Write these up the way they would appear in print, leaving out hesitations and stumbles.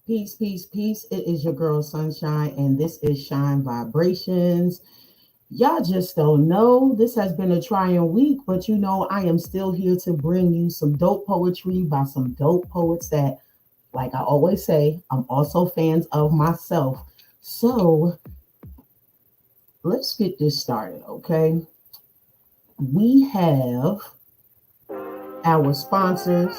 Peace, peace, peace. It is your girl Sunshine, and this is Shine Vibrations. Y'all just don't know. This has been a trying week, but I am still here to bring you some dope poetry by some dope poets that, like I always say, I'm also fans of myself. So let's get this started, okay? We have our sponsors.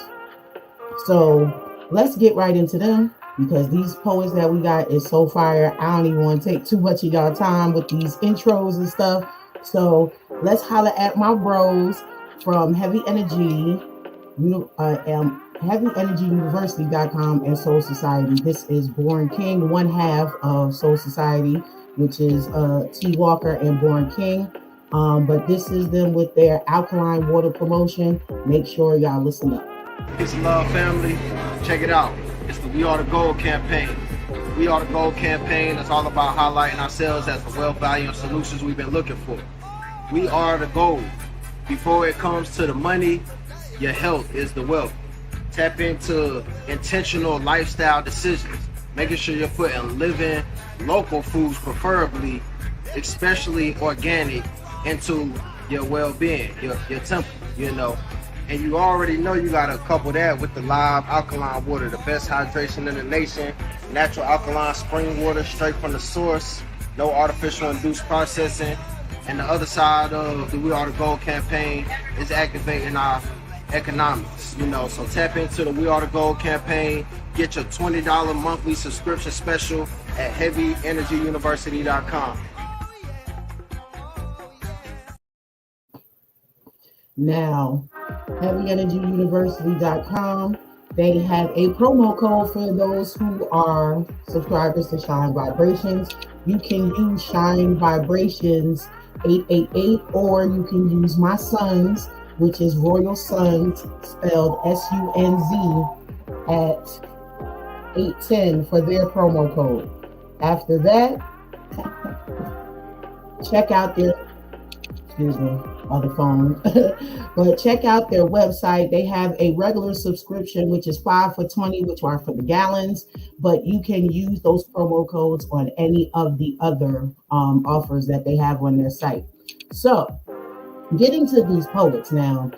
So let's get right into them because these poets that we got is so fire. I don't even want to take too much of y'all time with these intros and stuff. So let's holler at my bros from HeavyEnergyUniversity.com and Soul Society. This is Born King, one half of Soul Society, which is T Walker and Born King. But this is them with their alkaline water promotion. Make sure y'all listen up. Peace and love, family. Check it out. It's the We Are the Gold campaign. We Are the Gold campaign is all about highlighting ourselves as the wealth, value, and solutions we've been looking for. We are the gold. Before it comes to the money, your health is the wealth. Tap into intentional lifestyle decisions, making sure you're putting living, local foods, preferably, especially organic, into your well-being, your temple, And you already know you gotta couple that with the live alkaline water, the best hydration in the nation, natural alkaline spring water straight from the source, no artificial induced processing. And the other side of the We Are the Gold campaign is activating our economics, So tap into the We Are the Gold campaign, get your $20 monthly subscription special at HeavyEnergyUniversity.com. Now, HeavyEnergyUniversity.com, they have a promo code for those who are subscribers to Shine Vibrations. You can use Shine Vibrations 888, or you can use my son's, which is Royal Sons, spelled SUNZ, at 810 for their promo code. After that, check out their on the phone. But check out their website. They have a regular subscription, which is 5 for 20, which are for the gallons, but you can use those promo codes on any of the other offers that they have on their site. So getting to these poets now,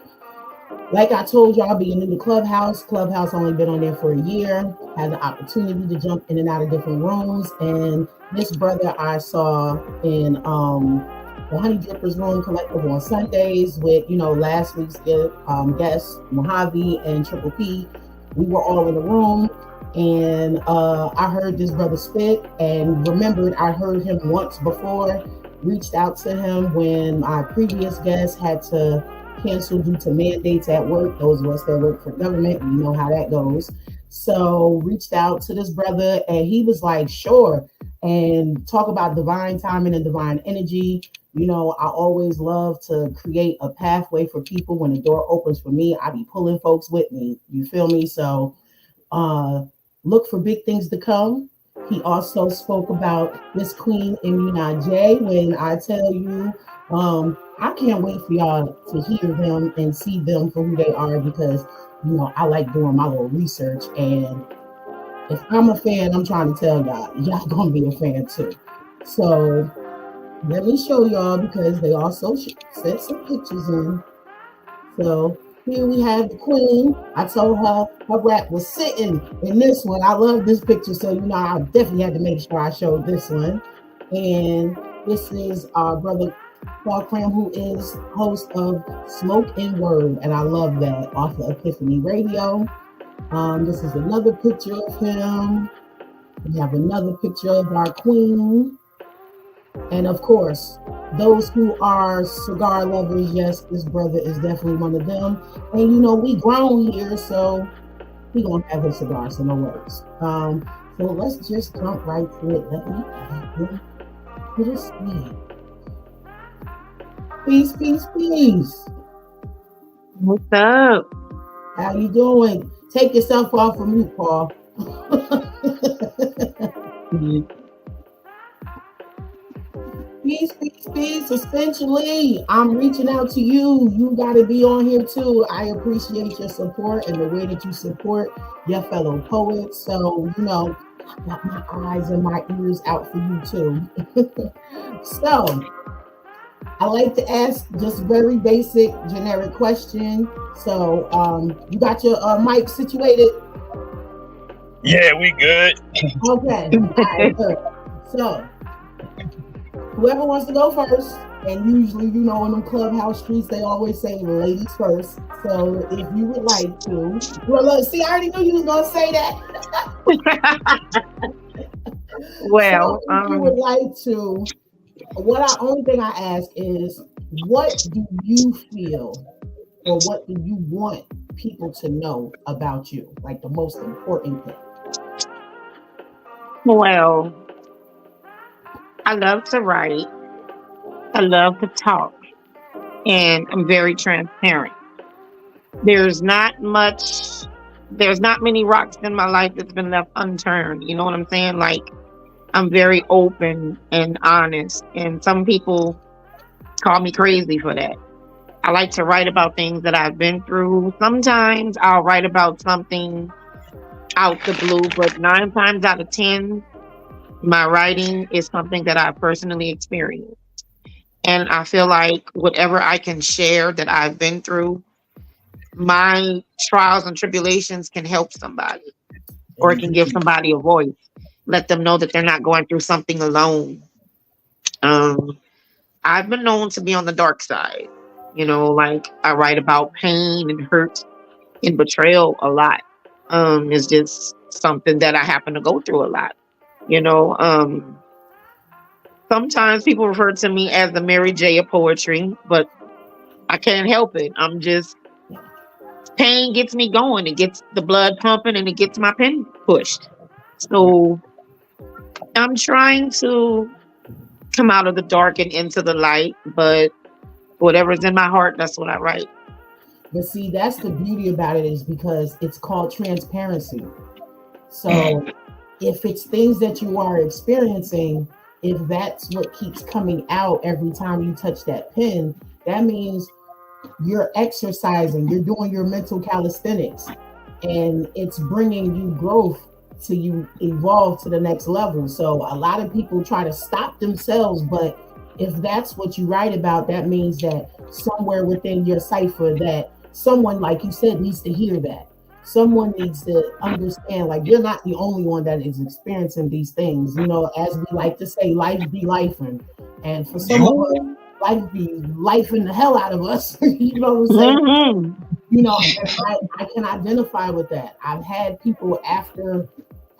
like I told y'all, being in the Clubhouse only been on there for a year, had the opportunity to jump in and out of different rooms, and this brother I saw in the Honey Drippers Room Collective on Sundays with, last week's guests, Mojave and Triple P. We were all in the room, and I heard this brother spit and remembered I heard him once before, reached out to him when my previous guest had to cancel due to mandates at work. Those of us that work for government, you know how that goes. So reached out to this brother, and he was like, sure. And talk about divine timing and divine energy. I always love to create a pathway for people. When the door opens for me, I be pulling folks with me. You feel me? So look for big things to come. He also spoke about Miss Queen Imuna J. When I tell you, I can't wait for y'all to hear them and see them for who they are, because, I like doing my little research. And if I'm a fan, I'm trying to tell y'all gonna be a fan too. So let me show y'all, because they also set some pictures in. So here we have the Queen. I told her rap was sitting in this one. I love this picture, so I definitely had to make sure I showed this one. And this is our brother Paul Cram, who is host of Smoke and Word, and I love that, off of Epiphany Radio. This is another picture of him. We have another picture of our Queen. And of course, those who are cigar lovers, yes, this brother is definitely one of them. And we grown here, so we gonna have his cigar, so no worries. So let's just jump right to it. Let me put a speed. Peace, peace, peace. What's up? How you doing? Take yourself off of mute, Paul. Peace, peace, peace. Essentially, I'm reaching out to you. You got to be on here too. I appreciate your support and the way that you support your fellow poets. So, I got my eyes and my ears out for you too. So, I like to ask just very basic, generic question. So, you got your mic situated? Yeah, we good. Okay. All right, good. So, whoever wants to go first, and usually, in them clubhouse streets, they always say ladies first. So, if you would like to, see, I already knew you was gonna say that. Well, so if you would like to, only thing I ask is, what do you feel, or what do you want people to know about you? Like the most important thing. well, I love to write. I love to talk, and I'm very transparent. There's not many rocks in my life that's been left unturned. You know what I'm saying? Like, I'm very open and honest, and some people call me crazy for that. I like to write about things that I've been through. Sometimes I'll write about something out the blue, but 9 times out of 10, my writing is something that I personally experienced. And I feel like whatever I can share that I've been through, my trials and tribulations can help somebody, or it can give somebody a voice. Let them know that they're not going through something alone. I've been known to be on the dark side. Like, I write about pain and hurt and betrayal a lot. It's just something that I happen to go through a lot. Sometimes people refer to me as the Mary J of poetry, but I can't help it. Pain gets me going. It gets the blood pumping, and it gets my pen pushed. So I'm trying to come out of the dark and into the light, but whatever's in my heart, that's what I write. But see, that's the beauty about it, is because it's called transparency. So if it's things that you are experiencing, if that's what keeps coming out every time you touch that pen, that means you're exercising, you're doing your mental calisthenics, and it's bringing you growth to you evolve to the next level. So a lot of people try to stop themselves, but if that's what you write about, that means that somewhere within your cipher, that someone, like you said, needs to hear that. Someone needs to understand, like, you're not the only one that is experiencing these things. As we like to say, life be lifing. And for some of us, life be lifing the hell out of us. You know what I'm saying? Mm-hmm. I can identify with that. I've had people after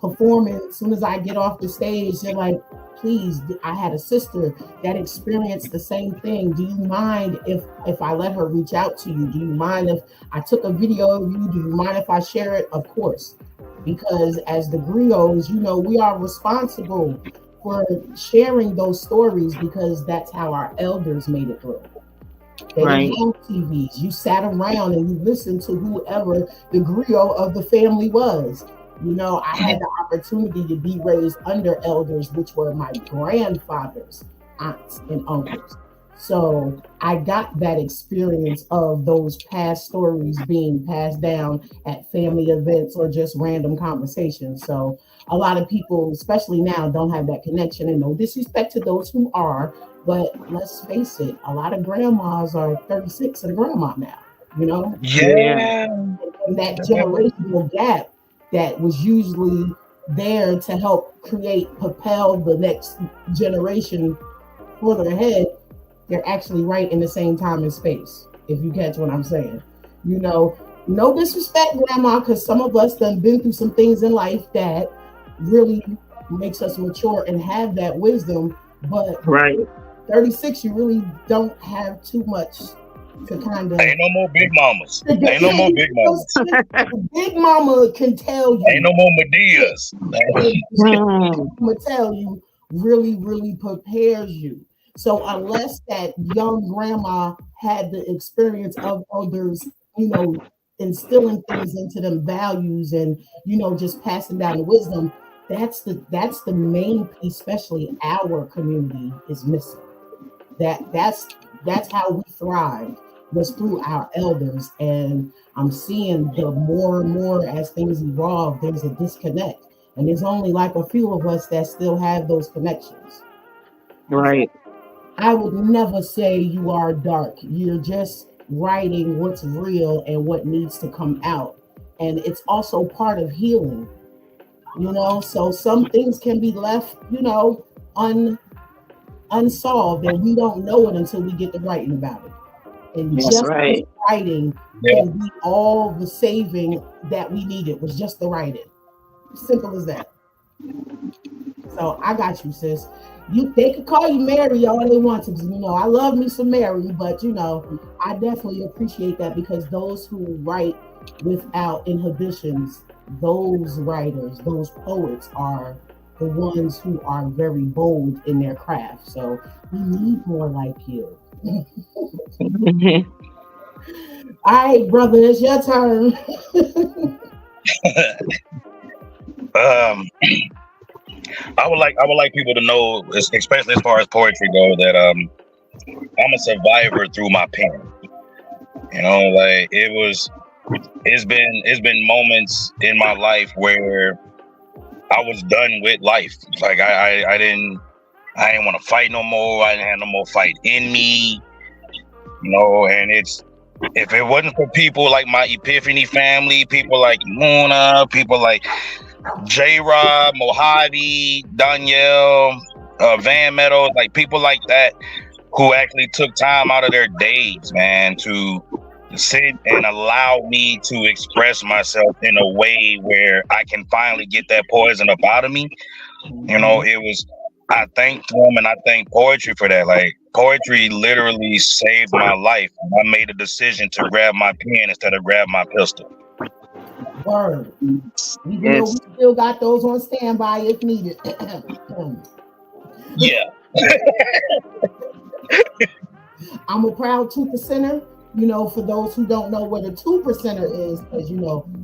performing, as soon as I get off the stage, they're like, please, I had a sister that experienced the same thing. Do you mind if I let her reach out to you? Do you mind if I took a video of you? Do you mind if I share it? Of course, because as the griots, we are responsible for sharing those stories, because that's how our elders made it through. They didn't have TVs. You sat around and you listened to whoever the griot of the family was. I had the opportunity to be raised under elders, which were my grandfather's aunts and uncles. So I got that experience of those past stories being passed down at family events or just random conversations. So a lot of people, especially now, don't have that connection, and no disrespect to those who are, but let's face it, a lot of grandmas are 36 and a grandma now, Yeah. And that generational gap that was usually there to help propel the next generation further ahead, they're actually right in the same time and space, if you catch what I'm saying. No disrespect, grandma, because some of us done been through some things in life that really makes us mature and have that wisdom, but 36, you really don't have too much to kind of. Ain't no more big mamas. Ain't no more big mamas. Big mama can tell you. Ain't no more Medeas. Mama tell you really, really prepares you. So unless that young grandma had the experience of others, instilling things into them values and, just passing down the wisdom, that's the main piece, especially our community, is missing. That's how we thrived, was through our elders. And I'm seeing the more and more as things evolve, there's a disconnect. And there's only like a few of us that still have those connections. Right. I would never say you are dark. You're just writing what's real and what needs to come out. And it's also part of healing, so some things can be left, unsolved, and we don't know it until we get to writing about it. And That's just right. this writing can be all the saving that we needed, was just the writing. Simple as that. So I got you, sis. They could call you Mary all they want to, I love me some Mary, but I definitely appreciate that, because those who write without inhibitions, those writers, those poets are the ones who are very bold in their craft. So we need more like you. All right, brother, it's your turn. I would like people to know, especially as far as poetry go, that I'm a survivor through my pen. Like it's been moments in my life where I was done with life. Like I didn't want to fight no more. I didn't have no more fight in me. And if it wasn't for people like my Epiphany family, people like Muna, people like J-Rob, Mojave, Danielle, Van Meadows, like people like that who actually took time out of their days, man, to sit and allow me to express myself in a way where I can finally get that poison up out of me. I thank them, and I thank poetry for that. Like, poetry literally saved my life. I made a decision to grab my pen instead of grab my pistol. Word. We still got those on standby if needed. Yeah. I'm a proud 2%er. For those who don't know what a 2%er is, as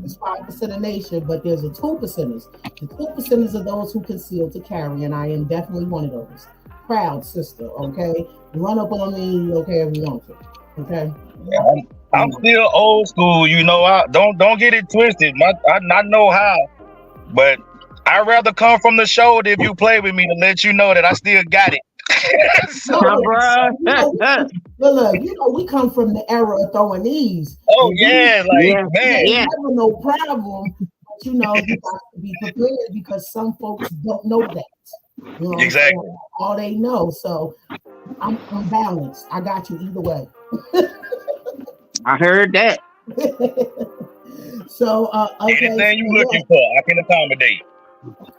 it's 5% of nation, but there's a 2%ers. The 2%ers are those who conceal to carry, and I am definitely one of those. Proud sister, okay? Run up on me, okay, if you want to, okay? Yeah, I'm still old school, I don't get it twisted. I know how, but I'd rather come from the shoulder if you play with me to let you know that I still got it. But look, we come from the era of throwing these. Oh yeah, man. Never no problem. But you got to be prepared, because some folks don't know that. Exactly. All they know. So I'm balanced. I got you either way. I heard that. So okay. Anything you looking for, I can accommodate.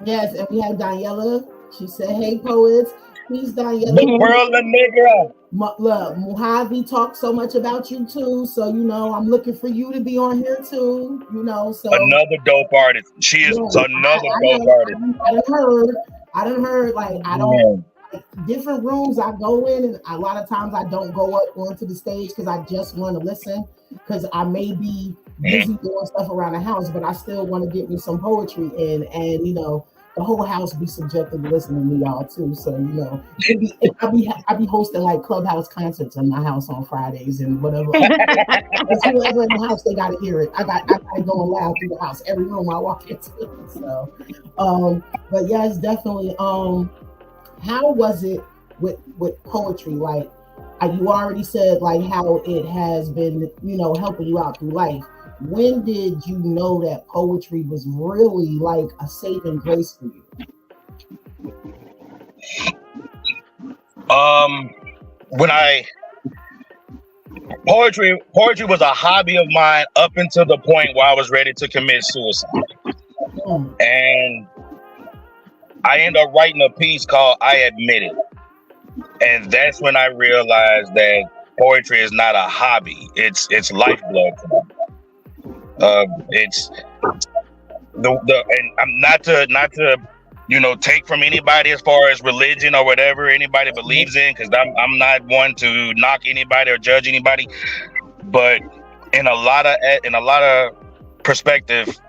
Yes, and we have Daniela. She said, "Hey, poets." Please, Daniela. The world of nigga. Look, Mojave talked so much about you too, so I'm looking for you to be on here too. So another dope artist. She is another dope artist. I done heard. Like, I don't like different rooms I go in, and a lot of times I don't go up onto the stage because I just want to listen, because I may be busy doing stuff around the house, but I still want to get me some poetry in, and the whole house be subjected to listening to y'all too. So I be hosting like clubhouse concerts in my house on Fridays and whatever. Whoever in the house, they gotta hear it. I got to go loud through the house, every room I walk into. So, but yes, definitely. How was it with poetry? Like, you already said like how it has been, helping you out through life. When did you know that poetry was really like a saving grace for you? Poetry was a hobby of mine up until the point where I was ready to commit suicide. And I ended up writing a piece called "I Admit It." And that's when I realized that poetry is not a hobby. It's lifeblood to me. It's and I'm not to take from anybody as far as religion or whatever anybody believes in, because I'm not one to knock anybody or judge anybody, but in a lot of perspective,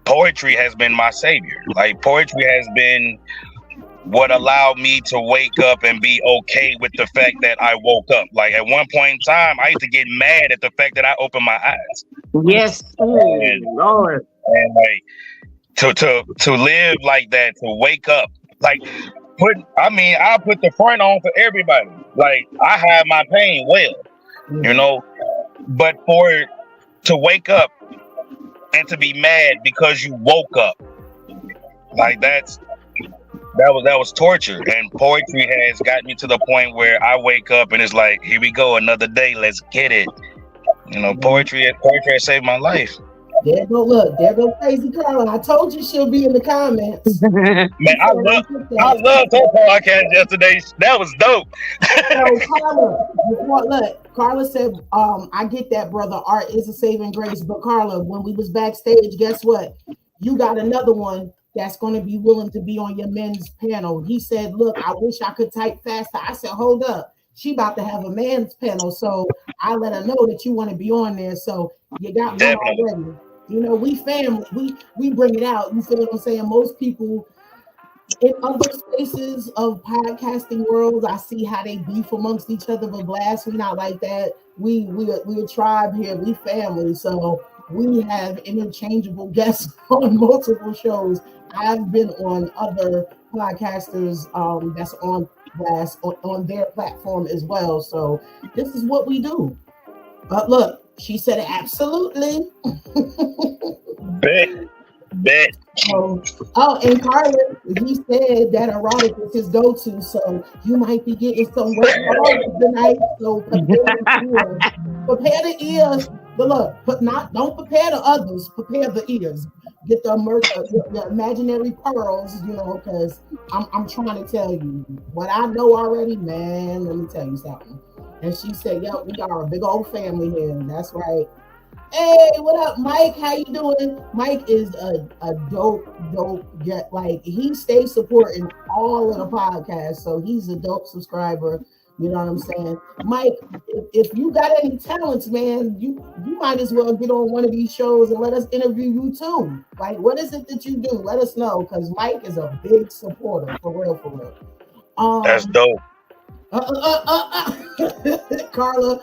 poetry has been my savior. Like, poetry has been what allowed me to wake up and be okay with the fact that I woke up. Like at one point in time, I used to get mad at the fact that I opened my eyes. Yes. And, Lord. and like to live like that, to wake up, like I put the front on for everybody. Like I hide my pain well, you know, but to wake up and to be mad because you woke up, like that was torture. And poetry has got me to the point where I wake up and it's like, here we go, another day, let's get it. You know, poetry has saved my life. There go Crazy Carla. I told you she'll be in the comments. Man, I loved her podcast yesterday. That was dope. So Carla said, I get that, brother. Art is a saving grace. But Carla, when we was backstage, guess what? You got another one that's going to be willing to be on your men's panel. He said, look, I wish I could type faster. I said, hold up. She about to have a man's panel. So I let her know that you want to be on there. So you got one already. You know, we family. We bring it out. You feel what I'm saying? Most people in other spaces of podcasting worlds, I see how they beef amongst each other, but Blast, we not like that. We a tribe here. We family. So we have interchangeable guests on multiple shows. I've been on other podcasters that's on Blast on their platform as well. So this is what we do. But look, she said absolutely. Bet. Oh, and Carla, he said that erotic is his go-to, so you might be getting some work tonight. So prepare the ears. But look, don't prepare the others. Prepare the ears. Get the imaginary pearls, you know, because I'm trying to tell you what I know already, man. Let me tell you something. And she said, "Yo, we are a big old family here." That's right. Hey, what up, Mike? How you doing? Mike is a dope get. Like he stays supporting all of the podcasts, so he's a dope subscriber. You know what I'm saying, Mike? If you got any talents, man, you might as well get on one of these shows and let us interview you too. Like, what is it that you do? Let us know, because Mike is a big supporter, for real. That's dope. Carla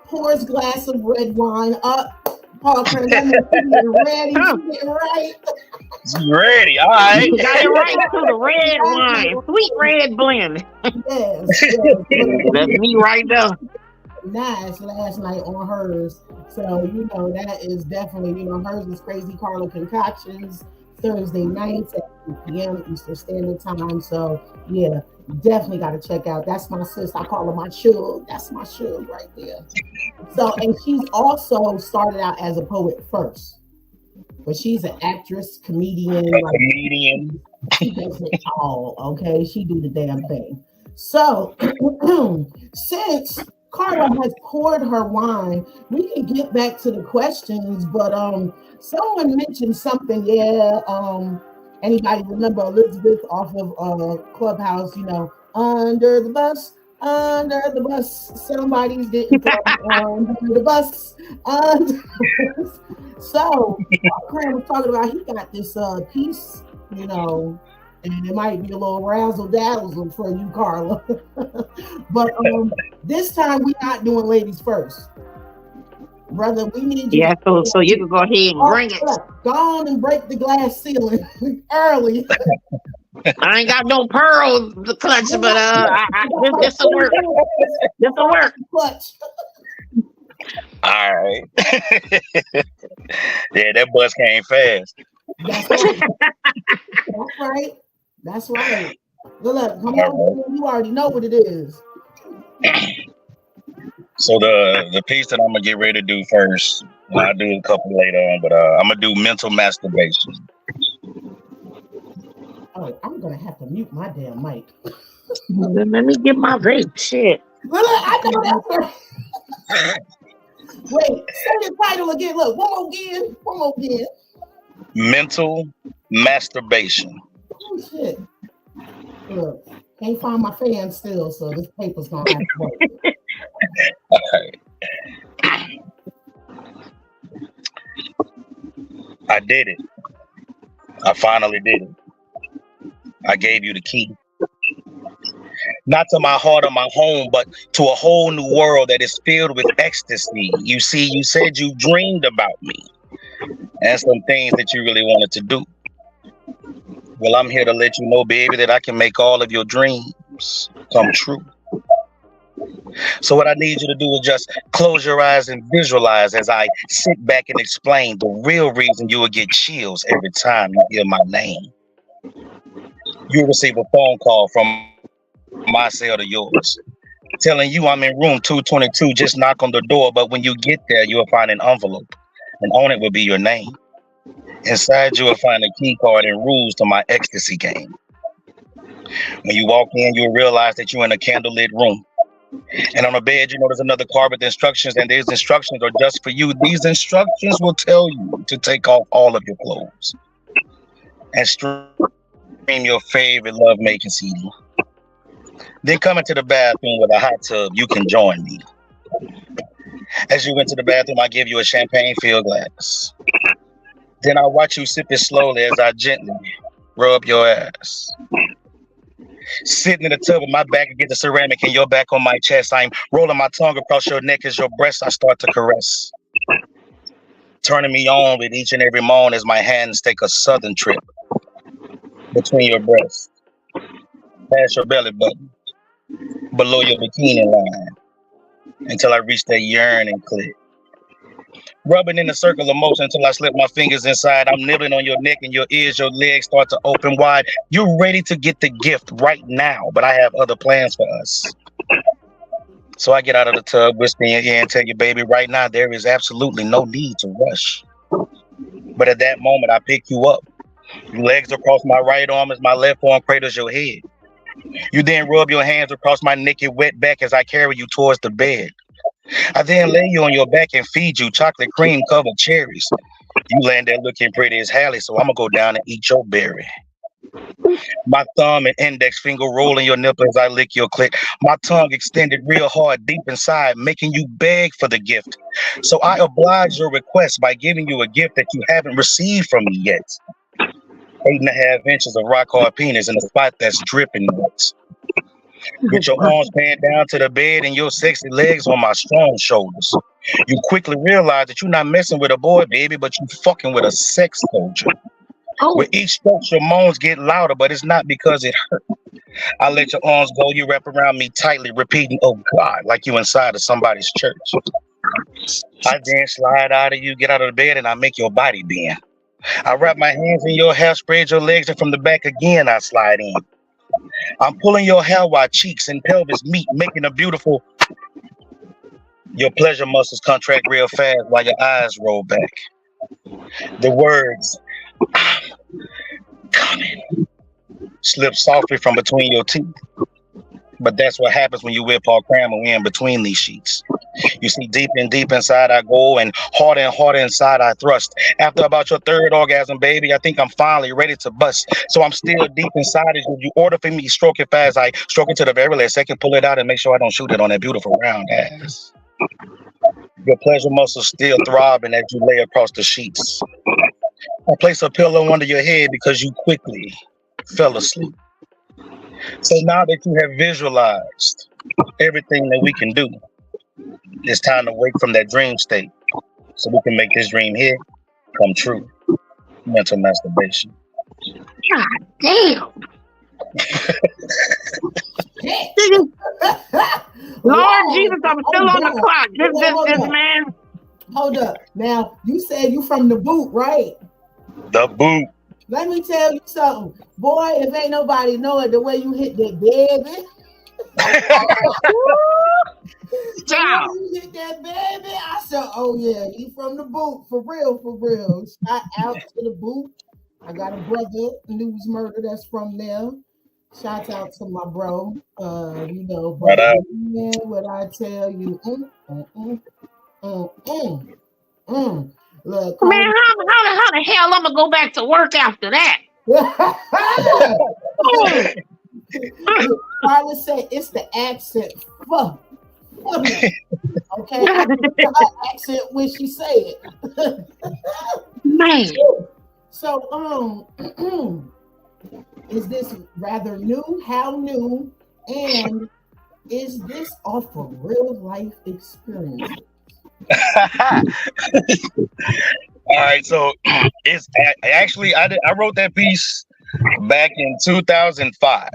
pours glass of red wine up. Paul Cram, getting ready. Getting right. Ready. All right. You got it right to the red wine. Sweet red blend. Yes. That's me right there. Nice last night on hers. So, you know, that is definitely, you know, hers is Crazy Carla Concoctions, Thursday nights at 2 p.m. Eastern Standard Time. So, yeah, definitely got to check out. That's my sis. I call her my shug. That's my shug right there. So, and she's also started out as a poet first, but she's an actress, comedian. She does it all, okay? She do the damn thing. So, since Carla has poured her wine, we can get back to the questions, but someone mentioned something, anybody remember Elizabeth off of Clubhouse, you know, under the bus, somebody's getting thrown under the bus, So, Cram was talking about, he got this piece, you know, and it might be a little razzle-dazzle for you, Carla. But this time we're not doing ladies first. Brother, we need you. Yeah, so you can go ahead and bring it. Go on and break the glass ceiling early. I ain't got no pearls to clutch, but this will work. This will work. Clutch. All right. Yeah, that bus came fast. That's right. Look, come on, you already know what it is. So the piece that I'm gonna get ready to do first, I'll do a couple later on, but I'm gonna do mental masturbation. Oh, I'm gonna have to mute my damn mic. Let me get my vape. Shit. Look, I know that. Wait, say the title again. Look, one more again. Mental masturbation. Oh shit. Look, can't find my fan still, so this paper's gonna have to work. All right. I did it. I finally did it. I gave you the key. not to my heart or my home, but to a whole new world that is filled with ecstasy. You see, you said you dreamed about me and some things that you really wanted to do. Well, I'm here to let you know, baby, that I can make all of your dreams come true. So what I need you to do is just close your eyes and visualize as I sit back and explain the real reason you will get chills every time you hear my name. You'll receive a phone call from my cell to yours, telling you I'm in room 222. Just knock on the door, but when you get there, you'll find an envelope, and on it will be your name. Inside, you will find a key card and rules to my ecstasy game. When you walk in, you'll realize that you're in a candlelit room. And on the bed, you know there's another card with instructions, and these instructions are just for you. These instructions will tell you to take off all of your clothes and stream your favorite love-making CD. Then come into the bathroom with a hot tub. You can join me. As you enter the bathroom, I give you a champagne-filled glass. Then I watch you sip it slowly as I gently rub your ass. Sitting in the tub with my back against the ceramic and your back on my chest, I'm rolling my tongue across your neck as your breasts I start to caress. Turning me on with each and every moan as my hands take a southern trip between your breasts, past your belly button, below your bikini line, until I reach that yearning clit. Rubbing in a circle of motion until I slip my fingers inside. I'm nibbling on your neck and your ears, your legs start to open wide. You're ready to get the gift right now, but I have other plans for us. So I get out of the tub, whisper in your ear and tell you, baby, right now there is absolutely no need to rush. But at that moment, I pick you up. Your legs across my right arm as my left arm cradles your head. You then rub your hands across my naked, wet back as I carry you towards the bed. I then lay you on your back and feed you chocolate cream covered cherries. You laying there looking pretty as Hallie, so I'm gonna go down and eat your berry. My thumb and index finger rolling your nipple as I lick your clit. My tongue extended real hard deep inside, making you beg for the gift. So I oblige your request by giving you a gift that you haven't received from me yet. 8.5 inches of rock hard penis in a spot that's dripping wet. With your arms panned down to the bed and your sexy legs on my strong shoulders. You quickly realize that you're not messing with a boy, baby, but you fucking with a sex soldier. With each stroke, your moans get louder, but it's not because it hurt. I let your arms go, you wrap around me tightly, repeating, oh God, like you inside of somebody's church. I then slide out of you, get out of the bed, and I make your body bend. I wrap my hands in your hair, spread your legs, and from the back again, I slide in. I'm pulling your hair while cheeks and pelvis meet, making a beautiful. Your pleasure muscles contract real fast while your eyes roll back. The words, I'm coming, slip softly from between your teeth. But that's what happens when you whip our cram and we're in between these sheets. You see, deep and deep inside I go, and harder inside I thrust. After about your third orgasm, baby, I think I'm finally ready to bust. So I'm still deep inside as you order for me, stroke it fast. I stroke it to the very last second, pull it out, and make sure I don't shoot it on that beautiful round ass. Your pleasure muscles still throbbing as you lay across the sheets. I place a pillow under your head because you quickly fell asleep. So now that you have visualized everything that we can do, it's time to wake from that dream state so we can make this dream here come true. Mental masturbation. God damn. Lord Jesus, I'm still on the clock. This man. Hold up. Now, you said you from the boot, right? The boot. Let me tell you something. Boy, if ain't nobody know it, the way you hit that baby. Ciao. You hit that baby. I said, oh yeah, he from the boot. For real, for real. Shout out to the boot. I got a brother, News Murder, that's from there. Shout out to my bro. You know, but man, what I tell you, Look, man, how the hell I'm gonna go back to work after that? I would say it's the accent. Fuck. Okay, her accent when she say it. Man. So, is this rather new? How new And is this off of real life experience? All right, so it's actually I wrote that piece back in 2005.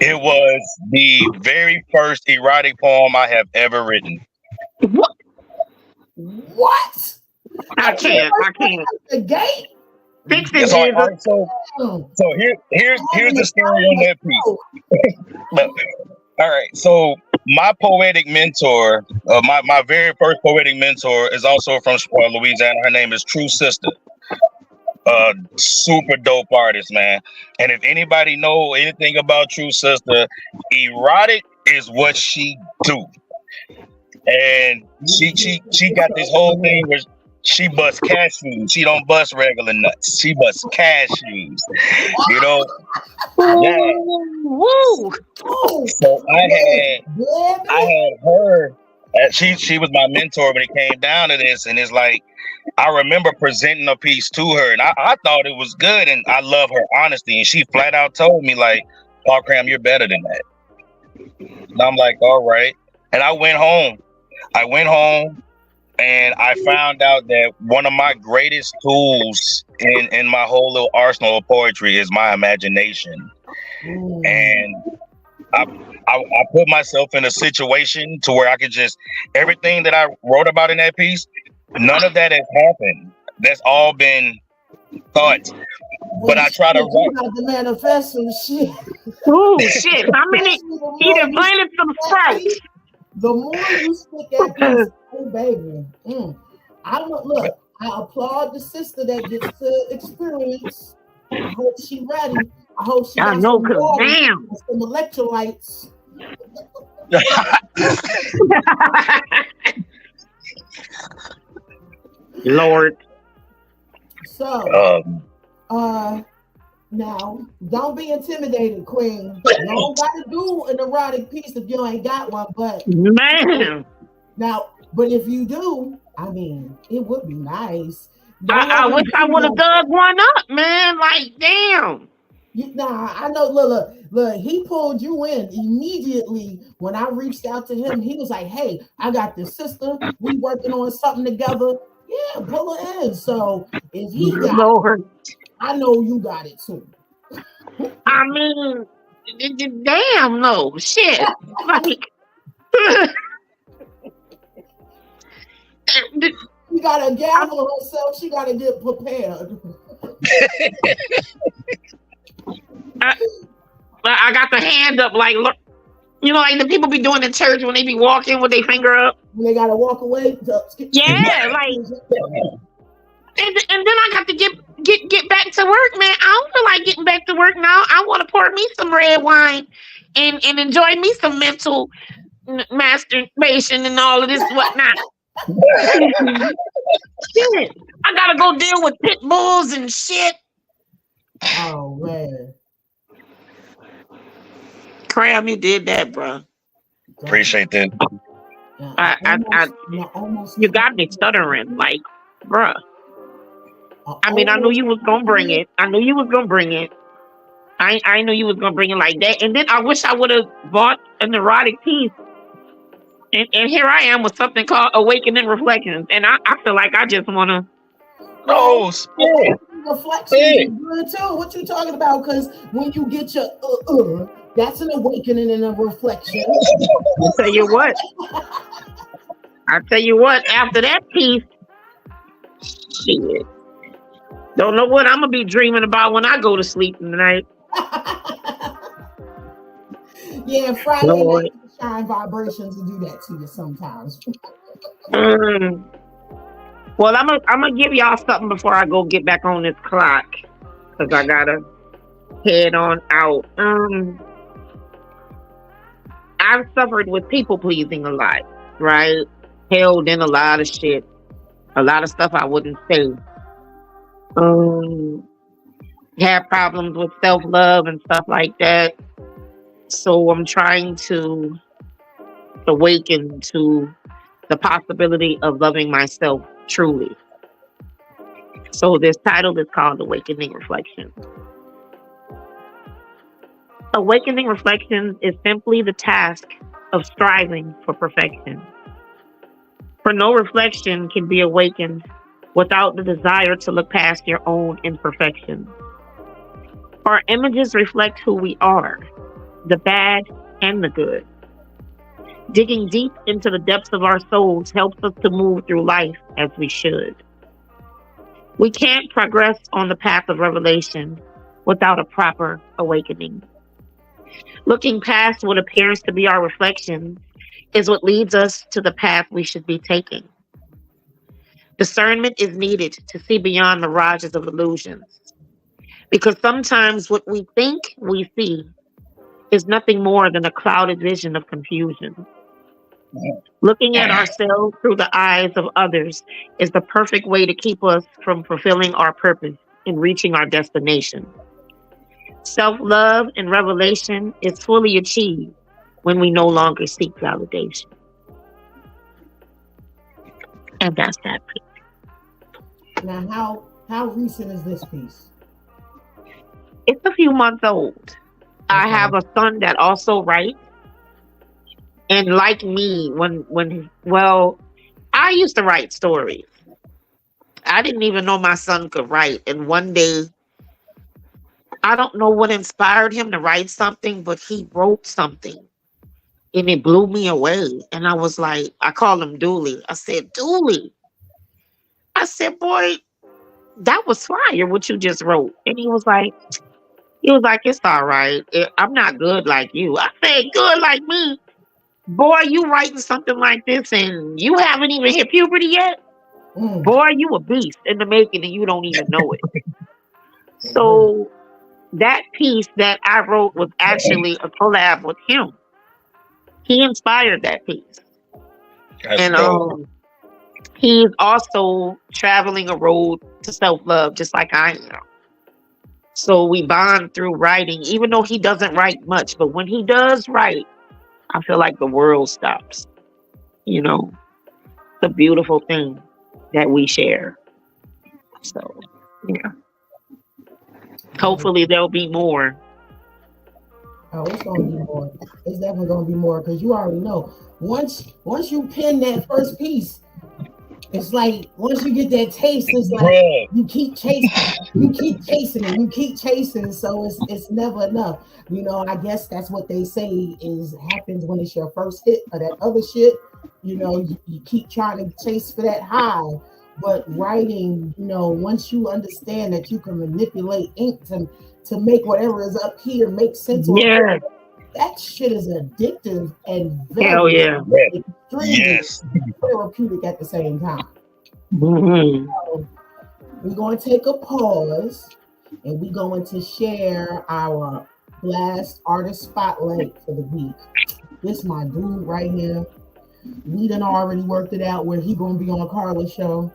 It was the very first erotic poem I have ever written. What? What? I can't. The gate? Fix It's it, all Jesus. right, so here's the story on that piece. Look, all right, so my poetic mentor, my very first poetic mentor is also from Louisiana. Her name is True Sister. Super dope artist, man. And if anybody know anything about True Sister, erotic is what she do. And she got this whole thing where she busts cashews. She don't bust regular nuts. She busts cashews. You know? Yeah. Woo! So I had her. She was my mentor when it came down to this, and it's like I remember presenting a piece to her, and I thought it was good, and I love her honesty, and she flat out told me like, "Paul Cram, you're better than that." And I'm like, "All right," and I went home, and I found out that one of my greatest tools in my whole little arsenal of poetry is my imagination, and I put myself in a situation to where I could just everything that I wrote about in that piece. None of that has happened. That's all been thoughts. But I try to write. Got to manifest some shit. Oh shit! How many? He done planted some sprouts. The more you spit that piece, oh baby. Look. I applaud the sister that gets to experience. I hope she ready. I hope she got some water, some electrolytes. Lord. So, now don't be intimidated, Queen. You don't gotta do an erotic piece if you ain't got one, but man. Now, but if you do, I mean, it would be nice. I wish I would have dug one up, man. Like, damn. I know. Look. He pulled you in immediately when I reached out to him. He was like, "Hey, I got this sister. We working on something together. Yeah, pull her in." So if he got it, I know you got it too. I mean, damn, no shit. Like, she gotta gather herself. She gotta get prepared. I got the hand up, like, look, you know, like the people be doing in church when they be walking with their finger up. When they gotta walk away. Yeah, like, and then I got to get back to work, man. I don't feel like getting back to work now. I want to pour me some red wine and enjoy me some mental masturbation and all of this whatnot. Shit, I gotta go deal with pit bulls and shit. Oh man. Cram, you did that, bro. Appreciate that. You got me stuttering, like, bro. I mean, I knew you was gonna bring it. I knew you was gonna bring it. I knew you was gonna bring it like that. And then I wish I would have bought an erotic piece. And here I am with something called Awakening Reflections, and I feel like I just wanna. Oh, spit. Reflection is good too. What you talking about? Because when you get your that's an awakening and a reflection. I'll tell you what. After that piece, shit. Don't know what I'm gonna be dreaming about when I go to sleep tonight. Yeah, Friday night shine vibrations to do that to you sometimes. Well, I'm gonna give y'all something before I go get back on this clock, because I gotta head on out. I've suffered with people pleasing a lot, right? Held in a lot of shit, a lot of stuff I wouldn't say. Had problems with self-love and stuff like that. So I'm trying to awaken to the possibility of loving myself truly. So this title is called Awakening Reflection. Awakening reflections is simply the task of striving for perfection. For no reflection can be awakened without the desire to look past your own imperfections. Our images reflect who we are, the bad and the good. Digging deep into the depths of our souls helps us to move through life as we should. We can't progress on the path of revelation without a proper awakening. Looking past what appears to be our reflection is what leads us to the path we should be taking. Discernment is needed to see beyond mirages of illusions, because sometimes what we think we see is nothing more than a clouded vision of confusion. Looking at ourselves through the eyes of others is the perfect way to keep us from fulfilling our purpose and reaching our destination. Self-love and revelation is fully achieved when we no longer seek validation. And that's that piece. Now, how recent is this piece? It's a few months old. I have a son that also writes. And like me, I used to write stories. I didn't even know my son could write. And one day, I don't know what inspired him to write something, but he wrote something. And it blew me away. And I was like, I called him Dooley. I said, Dooley. I said, boy, that was fire, what you just wrote. And he was like, it's all right. I'm not good like you. I said, good like me? Boy, you writing something like this and you haven't even hit puberty yet? Boy, you a beast in the making and you don't even know it. So that piece that I wrote was actually a collab with him. He inspired that piece. And he's also traveling a road to self-love just like I am. So we bond through writing, even though he doesn't write much. But when he does write, I feel like the world stops. You know, the beautiful thing that we share. So, yeah. Hopefully there'll be more. Oh, it's gonna be more. It's definitely gonna be more because you already know. Once you pin that first piece, it's like once you get that taste, it's like you keep chasing, you keep chasing. So it's never enough. You know, I guess that's what they say happens when it's your first hit of that other shit. You know, you keep trying to chase for that high. But writing, you know, once you understand that you can manipulate ink to make whatever is up here make sense. Yeah. That shit is addictive and very extremely therapeutic at the same time. Mm-hmm. So we're going to take a pause and we're going to share our Blast Artist Spotlight for the week. This my dude right here. We done already worked it out where he going to be on Carla's show.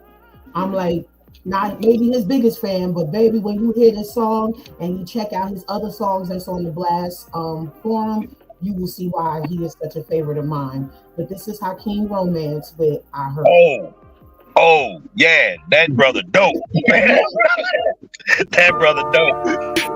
I'm like, not maybe his biggest fan, but baby, when you hear this song and you check out his other songs that's on the Blast forum, you will see why he is such a favorite of mine. But this is Hakeem Romance with I Heard. Oh, yeah, that brother dope. That brother dope.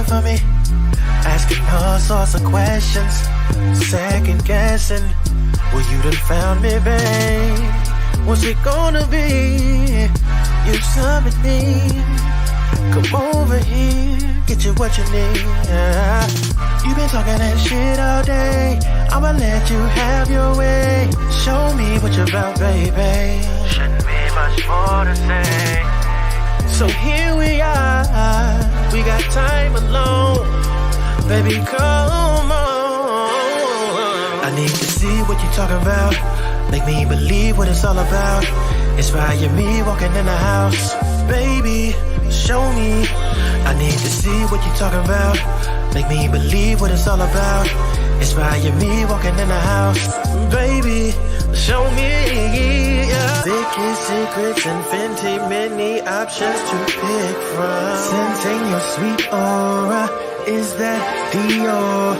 For me, asking all sorts of questions, second guessing. Well, you done found me, babe. What's it gonna be? You summoned me. Come over here, get you what you need. You been talking that shit all day. I'ma let you have your way. Show me what you're about, baby. Shouldn't be much more to say. So here we are. We got time alone, baby, come on. I need to see what you're talking about. Make me believe what it's all about. Inspire me walking in the house. Baby, show me. I need to see what you're talking about. Make me believe what it's all about. Inspire me walking in the house. Baby, show me. Yeah. Vicky Secrets and Fenty, many options to pick from. Scenting your sweet aura, is that Dior?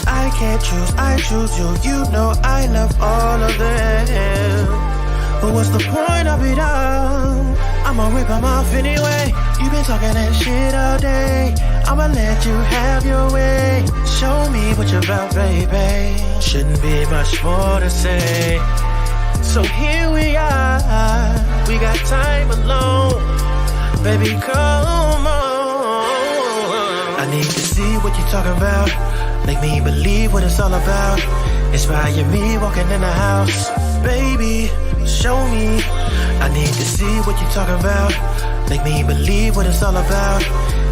I can't choose, I choose you. You know I love all of them. But what's the point of it all? I'ma rip them off anyway. You been talking that shit all day. I'ma let you have your way. Show me what you're about, baby. Shouldn't be much more to say. So here we are. We got time alone. Baby, come on. I need to see what you're talking about. Make me believe what it's all about. Inspire me walking in the house. Baby, show me. I need to see what you're talking about. Make me believe what it's all about.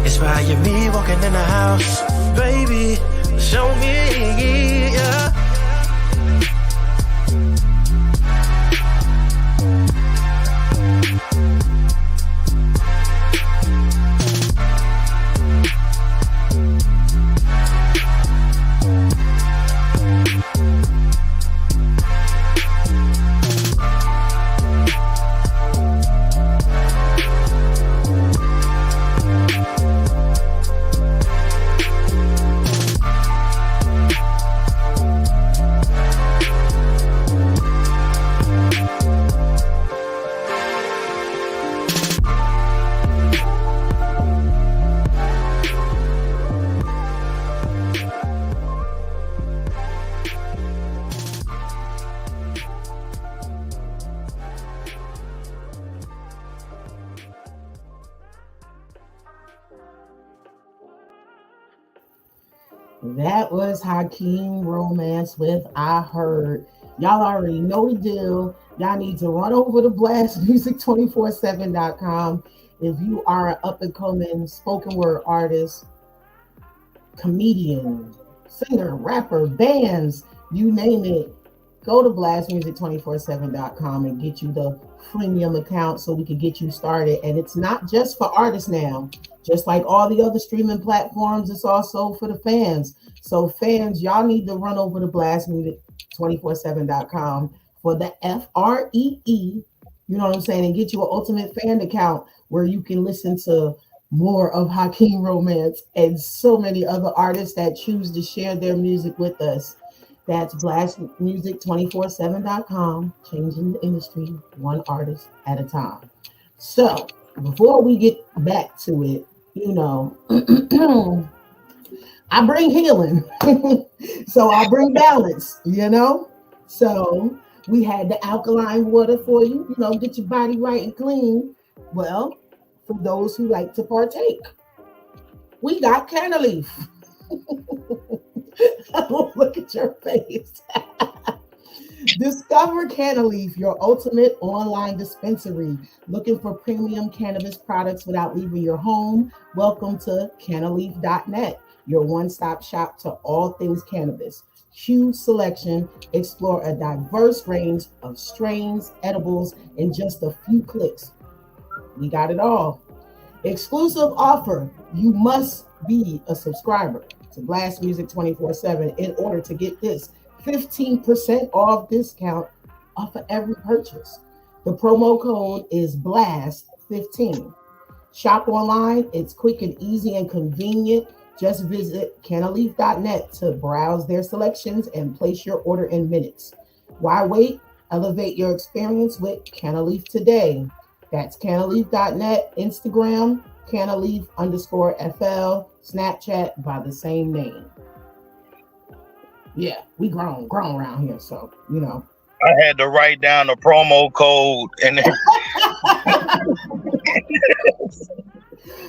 Inspire me walking in the house. Baby, show me. Yeah. That was Hakeem Romance with I Heard. Y'all already know the deal. Y'all need to run over to blastmusic247.com. If you are an up-and-coming spoken word artist, comedian, singer, rapper, bands, you name it, go to blastmusic247.com and get you the freemium account so we can get you started. And it's not just for artists now. Just like all the other streaming platforms, it's also for the fans. So fans, y'all need to run over to blastmusic247.com for the FREE, you know what I'm saying, and get you an ultimate fan account where you can listen to more of Hakeem Romance and so many other artists that choose to share their music with us. That's blastmusic247.com, changing the industry one artist at a time. So before we get back to it, you know, I bring healing. So I bring balance, you know? So we had the alkaline water for you, you know, get your body right and clean. Well, for those who like to partake, we got Canaleaf. Look at your face. Discover Canaleaf, your ultimate online dispensary. Looking for premium cannabis products without leaving your home? Welcome to Canaleaf.net, your one-stop shop to all things cannabis. Huge selection, explore a diverse range of strains, edibles in just a few clicks. We got it all. Exclusive offer, you must be a subscriber to Blast Music 24/7 in order to get this 15% off discount off of every purchase. The promo code is BLAST15. Shop online, it's quick and easy and convenient. Just visit Canaleaf.net to browse their selections and place your order in minutes. Why wait? Elevate your experience with Canaleaf today. That's Canaleaf.net, Instagram, Canaleaf_FL, Snapchat by the same name. Yeah, we grown around here, so you know. I had to write down the promo code and then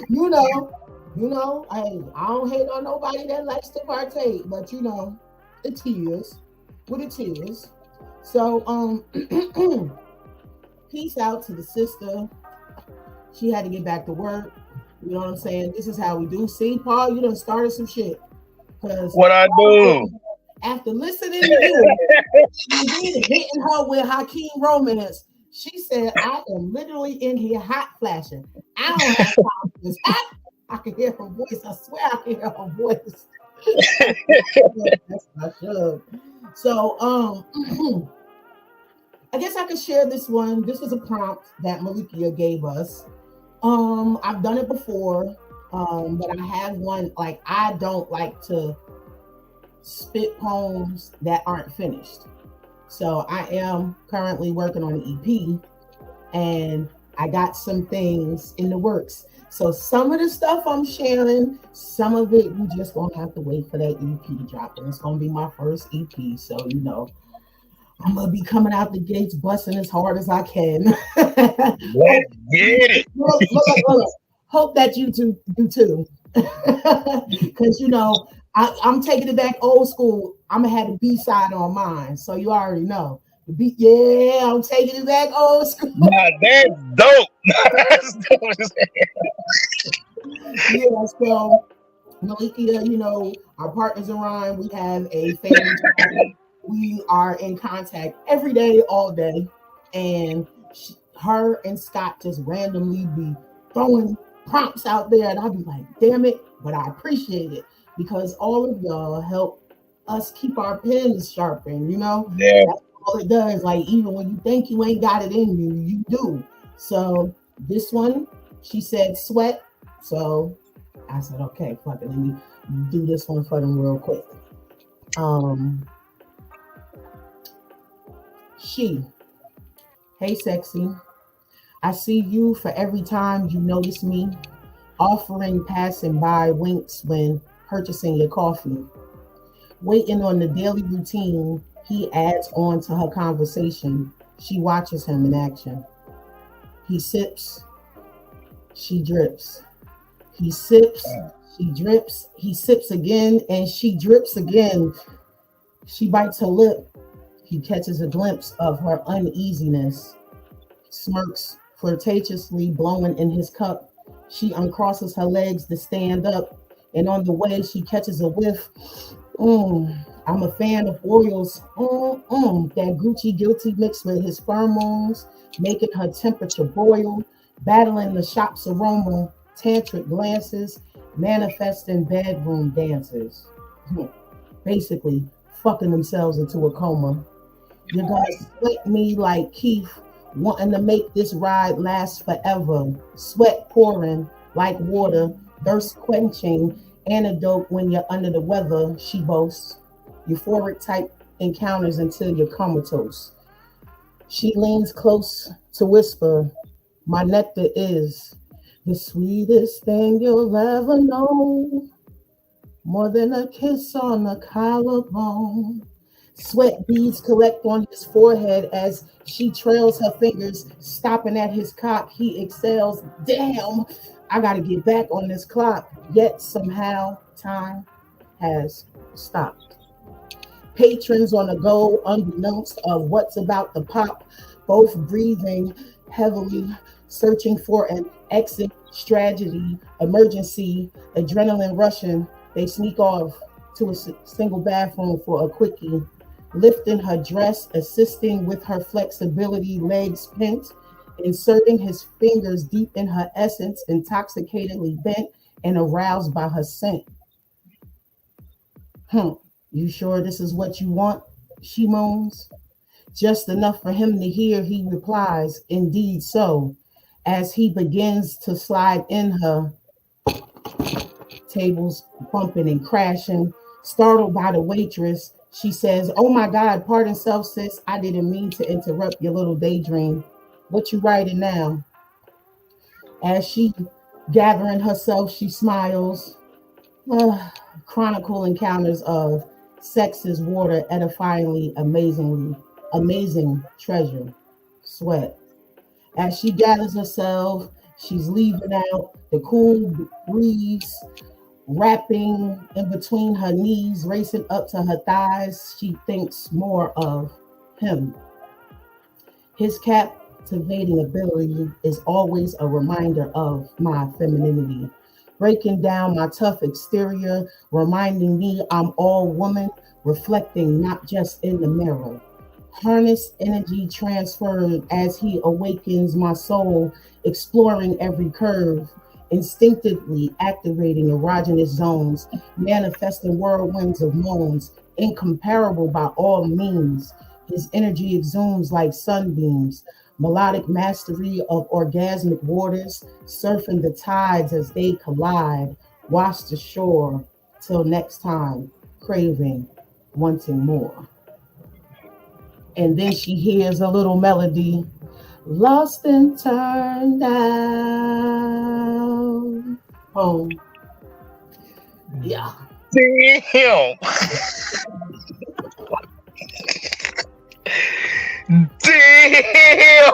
you know, I don't hate on nobody that likes to partake, but you know, it is what it is. So peace out to the sister. She had to get back to work. You know what I'm saying? This is how we do. See, Paul, you done started some shit. What I do? After listening to you, hitting her with Hakeem Romance, She said, I am literally in here hot flashing. I don't have time for this. I can hear her voice. I swear I can hear her voice. That's my show. So I guess I could share this one. This was a prompt that Malikia gave us. I've done it before, but I have one. Like, I don't like to spit poems that aren't finished. So I am currently working on an EP, and I got some things in the works. So some of the stuff I'm sharing, some of it you just gonna have to wait for that EP drop, and it's gonna be my first EP. So I'm gonna be coming out the gates busting as hard as I can. Let's get it. Look. Hope that you two do too, because I'm taking it back old school. I'm gonna have the B side on mine, so you already know the B. Yeah, I'm taking it back old school. Nah, that's dope. That's dope. Yeah, so Malikia, our partners in rhyme. We have a family chat. We are in contact every day, all day, and her and Scott just randomly be throwing prompts out there, and I'll be like, damn it, but I appreciate it because all of y'all help us keep our pens sharpened, Yeah. That's all it does. Like, even when you think you ain't got it in you, you do. So this one, she said sweat. So I said, okay, fuck it, let me do this one for them real quick. Hey sexy, I see you for every time you notice me, offering passing by winks when purchasing your coffee, waiting on the daily routine he adds on to her conversation. She watches him in action. He sips, she drips. He sips, she drips. He sips again, and she drips again. She bites her lip. He catches a glimpse of her uneasiness, smirks flirtatiously, blowing in his cup. She uncrosses her legs to stand up, and on the way, she catches a whiff. I'm a fan of oils. That Gucci guilty mixed with his pheromones, making her temperature boil, battling the shop's aroma, tantric glances, manifesting bedroom dances. Basically, fucking themselves into a coma. You're gonna sweat me like Keith, wanting to make this ride last forever. Sweat pouring like water, thirst quenching, antidote when you're under the weather, she boasts. Euphoric type encounters until you're comatose. She leans close to whisper, my nectar is the sweetest thing you'll ever know. More than a kiss on the collarbone. Sweat beads collect on his forehead as she trails her fingers, stopping at his cock. He exhales, damn, I gotta get back on this clock. Yet somehow time has stopped. Patrons on the go, unbeknownst of what's about to pop, both breathing heavily, searching for an exit strategy, emergency, adrenaline rushing. They sneak off to a single bathroom for a quickie, lifting her dress, assisting with her flexibility, legs bent, inserting his fingers deep in her essence, intoxicatedly bent and aroused by her scent. You sure this is what you want? She moans. Just enough for him to hear, he replies, indeed so, as he begins to slide in her, tables bumping and crashing. Startled by the waitress, she says, oh my God, pardon self, sis. I didn't mean to interrupt your little daydream. What you writing now? As she gathering herself, she smiles. Chronicle encounters of sex is water, edifyingly, amazing treasure, sweat. As she gathers herself, she's leaving out the cool breeze, wrapping in between her knees, racing up to her thighs. She thinks more of him. His captivating ability is always a reminder of my femininity, breaking down my tough exterior, reminding me I'm all woman, reflecting not just in the mirror. Harness energy transferred as he awakens my soul, exploring every curve, instinctively activating erogenous zones, manifesting whirlwinds of moans, incomparable by all means. His energy exudes like sunbeams, melodic mastery of orgasmic waters, surfing the tides as they collide, wash the shore till next time, craving, wanting more. And then she hears a little melody, lost and turned down. Home. Yeah. Damn. Damn.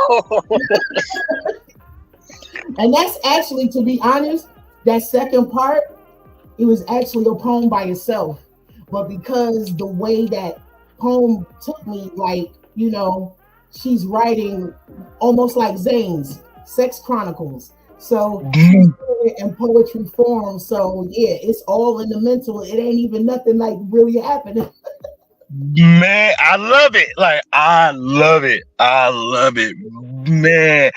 And that's actually, to be honest, that second part, it was actually a poem by itself. But because the way that poem took me, like, you know, she's writing almost like Zane's Sex Chronicles. So she's doing it in poetry form. So yeah, it's all in the mental. It ain't even nothing like really happening. Man, I love it. Like, I love it. I love it. Man,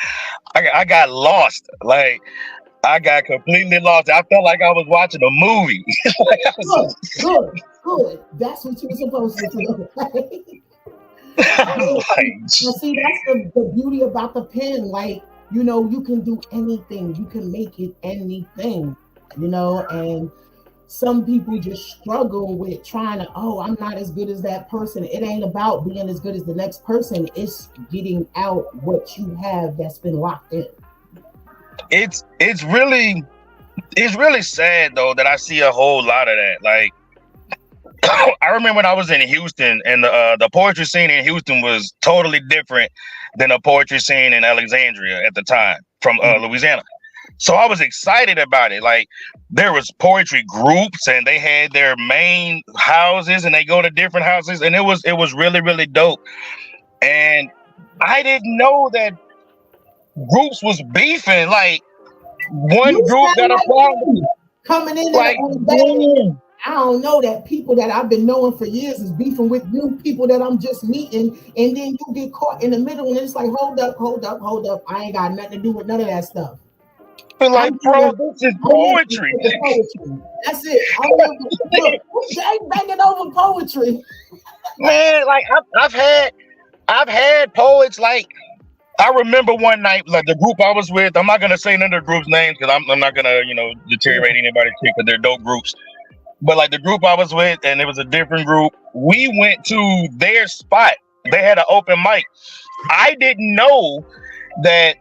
I got lost. Like, I got completely lost. I felt like I was watching a movie. Like, Good. That's what you were supposed to do. Like, see, that's the beauty about the pen. Like, you know, you can do anything. You can make it anything, you know, and some people just struggle with trying to, oh, I'm not as good as that person. It ain't about being as good as the next person. It's getting out what you have that's been locked in. It's really sad though that I see a whole lot of that. Like, I remember when I was in Houston, and the poetry scene in Houston was totally different than the poetry scene in Alexandria at the time from Louisiana. So I was excited about it. Like, there was poetry groups, and they had their main houses, and they go to different houses, and it was really, really dope. And I didn't know that groups was beefing. Like, one group got a problem coming in like, I don't know that people that I've been knowing for years is beefing with new people that I'm just meeting, and then you get caught in the middle, and it's like, hold up. I ain't got nothing to do with none of that stuff. But like, bro, this is poetry. That's it. They ain't banging over poetry. Man, like, I've had poets. Like, I remember one night, like, the group I was with, I'm not gonna say none of the group's names because I'm not gonna, you know, deteriorate anybody's kick, because they're dope groups. But like, the group I was with, and it was a different group, we went to their spot. They had an open mic. I didn't know that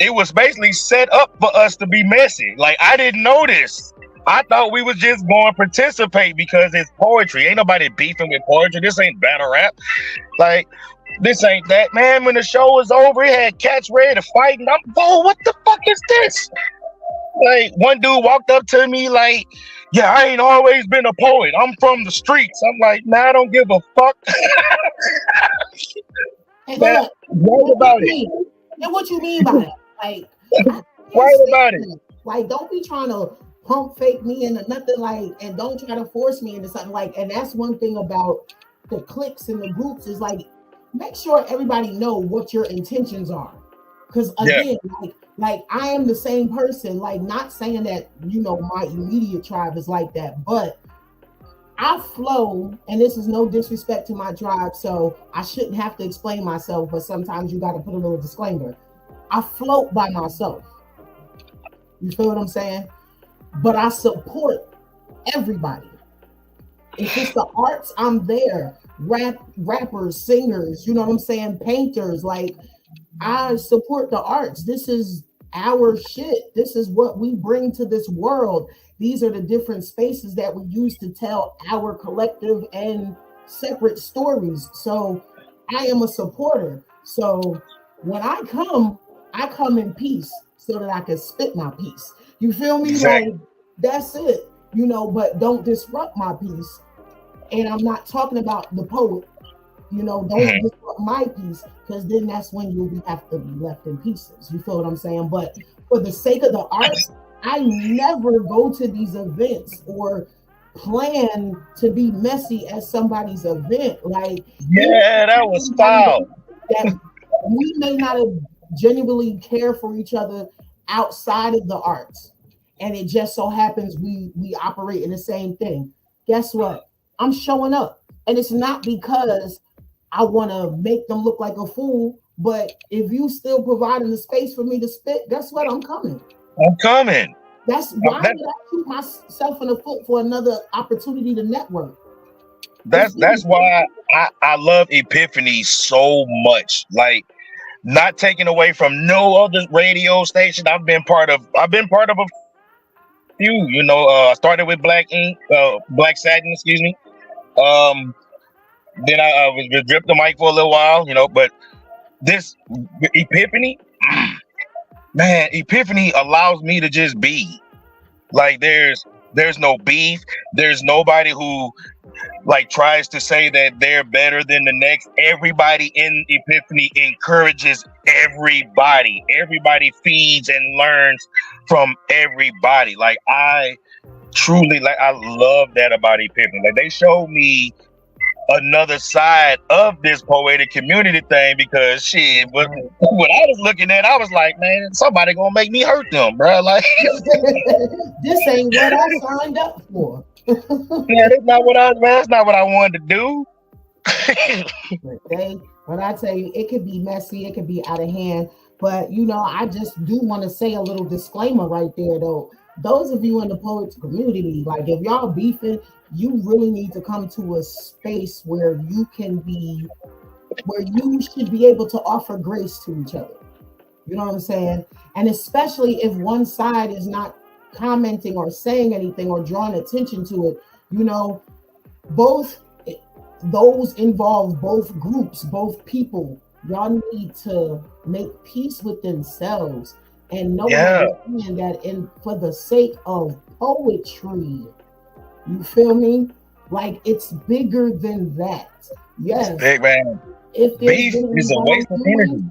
it was basically set up for us to be messy. Like, I didn't know this. I thought we was just going to participate because it's poetry. Ain't nobody beefing with poetry. This ain't battle rap. Like, this ain't that. Man, when the show was over, it had cats ready to fight, and I'm, whoa, what the fuck is this? Like, one dude walked up to me like, yeah, I ain't always been a poet. I'm from the streets. I'm like, nah, I don't give a fuck. Hey, Man, what about it? And what you mean by that? Like, Right about it. Like, don't be trying to pump fake me into nothing, like, and don't try to force me into something, like, and that's one thing about the cliques and the groups is, like, make sure everybody know what your intentions are. Because again, like I am the same person, like, not saying that, you know, my immediate tribe is like that, but I flow, and this is no disrespect to my tribe, so I shouldn't have to explain myself, but sometimes you got to put a little disclaimer. I float by myself. You feel what I'm saying? But I support everybody. If it's the arts, I'm there. Rappers, singers, you know what I'm saying? Painters, like, I support the arts. This is our shit. This is what we bring to this world. These are the different spaces that we use to tell our collective and separate stories. So I am a supporter. So when I come in peace so that I can spit my piece. You feel me? Exactly. Like, that's it, you know, but don't disrupt my piece. And I'm not talking about the poet. You know, don't disrupt my piece, because then that's when you'll have to be left in pieces. You feel what I'm saying? But for the sake of the arts, I never go to these events or plan to be messy at somebody's event. Like, Yeah, that was foul. that we may not have genuinely care for each other outside of the arts, and it just so happens we operate in the same thing. Guess what? I'm showing up, and it's not because I want to make them look like a fool. But if you still providing the space for me to spit, guess what? I'm coming. I'm coming. That's why would I shoot myself in the foot for another opportunity to network? That's why I love Epiphany so much. Like, not taking away from no other radio station. I've been part of a few. You know, I started with Black Ink, Black Satin, excuse me. Then I was with Drip the Mic for a little while, you know. But this Epiphany, man, Epiphany allows me to just be. Like, there's no beef. There's nobody who like tries to say that they're better than the next. Everybody in Epiphany encourages everybody. Everybody feeds and learns from everybody. Like, I truly, like, I love that about Epiphany. Like, they showed me another side of this poetic community thing, because shit, when I was looking at it, I was like, man, somebody gonna make me hurt them, bro. Like, this ain't what I signed up for. yeah, that's not what I wanted to do. But I tell you, it could be messy, it could be out of hand. But you know, I just do want to say a little disclaimer right there, though. Those of you in the poets community, like, if y'all beefing, you really need to come to a space where you should be able to offer grace to each other. You know what I'm saying? And especially if one side is not commenting or saying anything or drawing attention to it, you know, both those involved, both groups, both people, y'all need to make peace with themselves and know that for the sake of poetry, you feel me? Like, it's bigger than that. Yes. It's big, man. If beef is a waste of energy.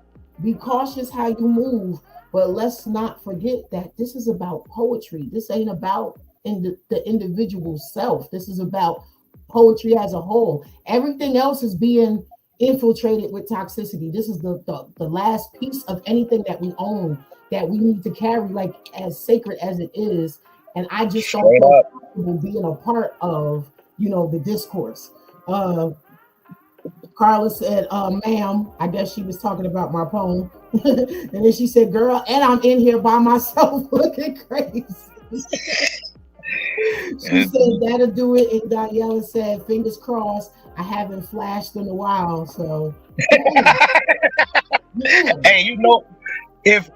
Be cautious how you move, but let's not forget that this is about poetry. This ain't about the individual self. This is about poetry as a whole. Everything else is being infiltrated with toxicity. This is the last piece of anything that we own that we need to carry, like, as sacred as it is. And I just don't feel comfortable being a part of, you know, the discourse. Carla said, ma'am, I guess she was talking about my poem. And then she said, girl, and I'm in here by myself looking crazy. She said, that'll do it. And Daniela said, fingers crossed, I haven't flashed in a while. So, yeah. Hey, you know, if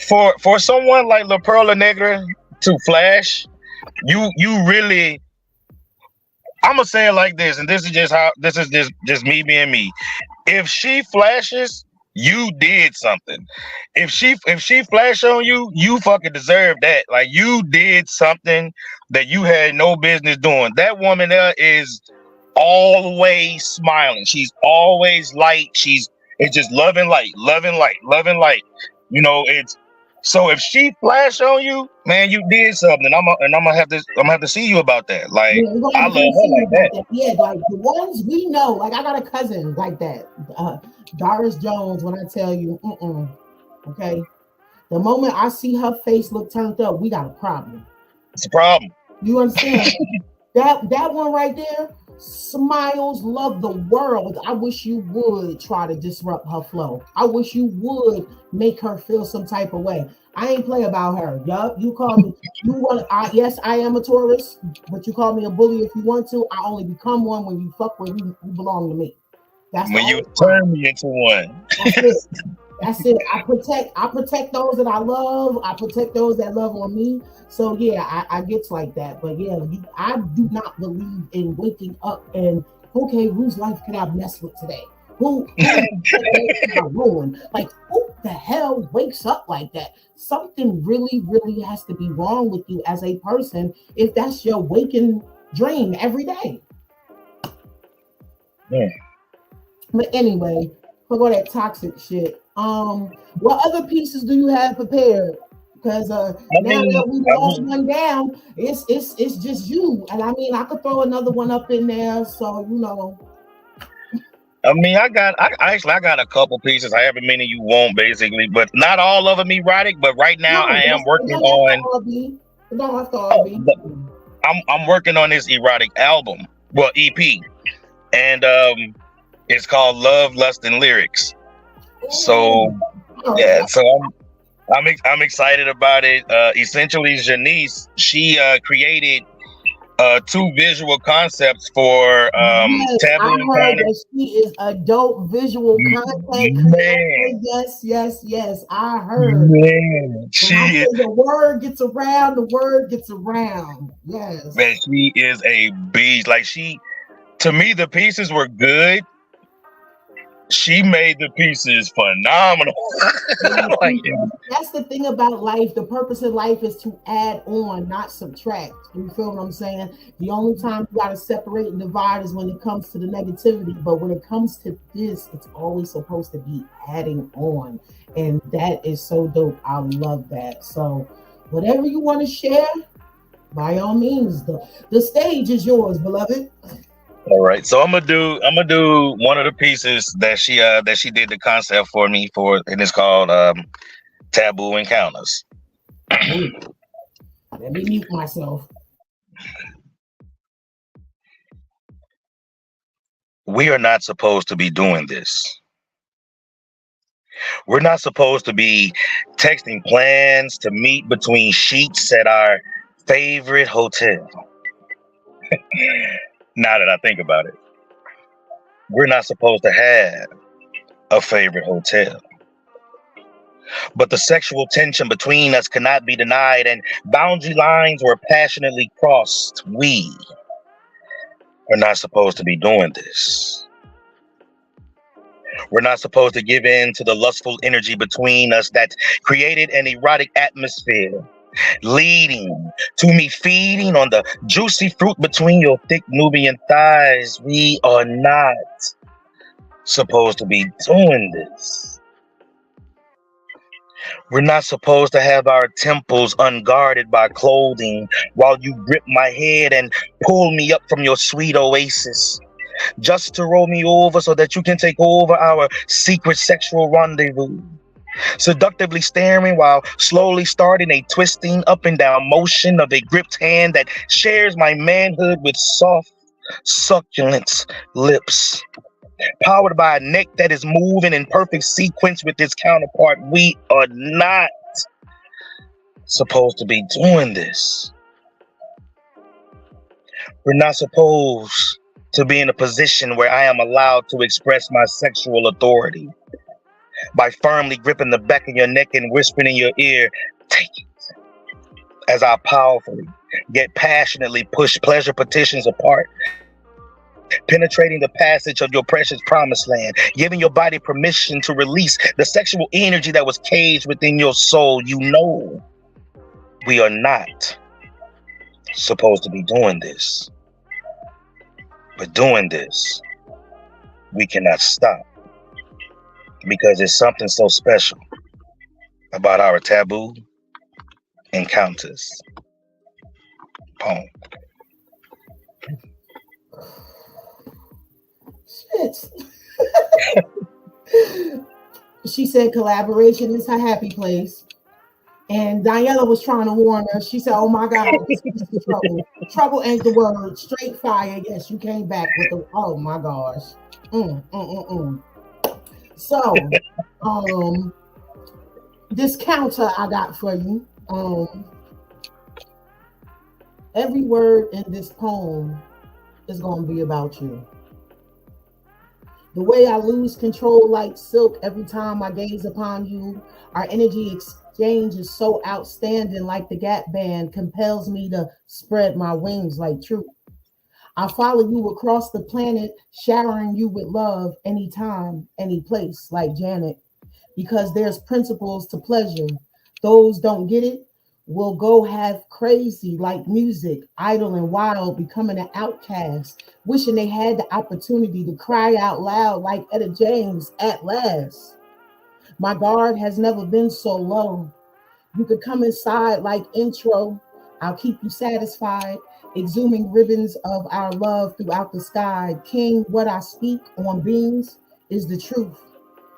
for someone like La Perla Negra to flash, you really, I'm gonna say it like this, and this is just me being me. If she flashes, you did something. If she flash on you, you fucking deserve that. Like, you did something that you had no business doing. That woman there is always smiling. She's always light. It's just loving light. You know, it's so if she flash on you, man, you did something. I'm gonna have to see you about that. Like, I love her like that. Yeah, like the ones we know. Like, I got a cousin like that, Doris Jones. When I tell you, okay, the moment I see her face look turned up, we got a problem. It's a problem. You understand? that one right there. Smiles, love the world. I wish you would try to disrupt her flow. I wish you would make her feel some type of way. I ain't play about her. Yup, you call me. Yes, I am a Taurus, but you call me a bully if you want to. I only become one when you fuck with who belong to me. That's when you turn me into one. That's it. I protect those that I love. I protect those that love on me. So yeah, I get like that. But yeah, I do not believe in waking up and, okay, whose life can I mess with today? Who can I ruin? Like, who the hell wakes up like that? Something really, really has to be wrong with you as a person if that's your waking dream every day. Yeah. But anyway, forget that toxic shit. What other pieces do you have prepared, Because I now that we I lost mean, one down, it's just you. And I mean, I could throw another one up in there. So I got a couple pieces, however many you want, basically, but not all of them erotic. But right now, no, I am it working don't have to on. all be. It don't have to all Oh, be. I'm working on this erotic album, well, EP, and it's called Love, Lust, and Lyrics. So Ooh, all yeah, right. so I'm excited about it. Essentially, Janice, she created two visual concepts for Yes, I Taboo heard Encounters. that she is a dope visual content Man, creator. Yes, yes, yes. I heard. man, When I she say the word gets around, the word gets around. man, Yes. she is a beast. Like to me, the pieces were good. She made the pieces phenomenal. Yeah, Like, see, that's the thing about life. The purpose of life is to add on, not subtract. You feel what I'm saying? The only time you got to separate and divide is when it comes to the negativity. But when it comes to this, it's always supposed to be adding on. And that is so dope. I love that. So, whatever you want to share, by all means, the stage is yours, beloved. all right, so I'm gonna do one of the pieces that she did the concept for me for, and it's called Taboo Encounters. Ooh, let me mute myself. We are not supposed to be doing this. We're not supposed to be texting plans to meet between sheets at our favorite hotel. Now that I think about it, we're not supposed to have a favorite hotel. But the sexual tension between us cannot be denied, and boundary lines were passionately crossed. We are not supposed to be doing this. We're not supposed to give in to the lustful energy between us that created an erotic atmosphere, leading to me feeding on the juicy fruit between your thick Nubian thighs. We are not supposed to be doing this. We're not supposed to have our temples unguarded by clothing while you grip my head and pull me up from your sweet oasis, just to roll me over so that you can take over our secret sexual rendezvous. Seductively staring while slowly starting a twisting up and down motion of a gripped hand that shares my manhood with soft, succulent lips. Powered by a neck that is moving in perfect sequence with its counterpart. We are not supposed to be doing this. We're not supposed to be in a position where I am allowed to express my sexual authority by firmly gripping the back of your neck and whispering in your ear, take it, as I powerfully yet passionately push pleasure petitions apart, penetrating the passage of your precious promised land, giving your body permission to release the sexual energy that was caged within your soul. You know, we are not supposed to be doing this. But doing this, we cannot stop, because it's something so special about our taboo encounters. Poem. Shit. She said collaboration is her happy place. And Diana was trying to warn her. She said, oh my God, this is trouble. Trouble ain't the word. Straight fire. Yes, you came back with the, oh my gosh. So, this counter I got for you. Every word in this poem is going to be about you. The way I lose control like silk every time I gaze upon you, our energy exchange is so outstanding, like the Gap Band compels me to spread my wings like truth. I follow you across the planet, showering you with love anytime, any place, like Janet, because there's principles to pleasure. Those don't get it will go half crazy like music, idle and wild, becoming an outcast, wishing they had the opportunity to cry out loud like Etta James at last. My guard has never been so low. You could come inside like intro. I'll keep you satisfied. Exhuming ribbons of our love throughout the sky. King, what I speak on beams is the truth.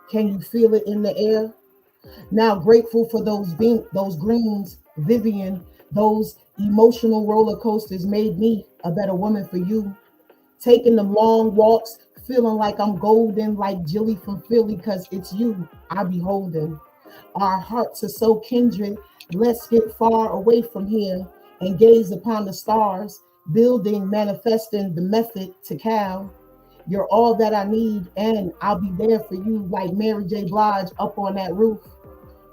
Can you feel it in the air? Now grateful for those greens, Vivian, those emotional roller coasters made me a better woman for you. Taking them long walks, feeling like I'm golden, like Jilly from Philly, because it's you I be holding. Our hearts are so kindred. Let's get far away from here and gaze upon the stars, building, manifesting the method to Cal. You're all that I need, and I'll be there for you like Mary J. Blige up on that roof.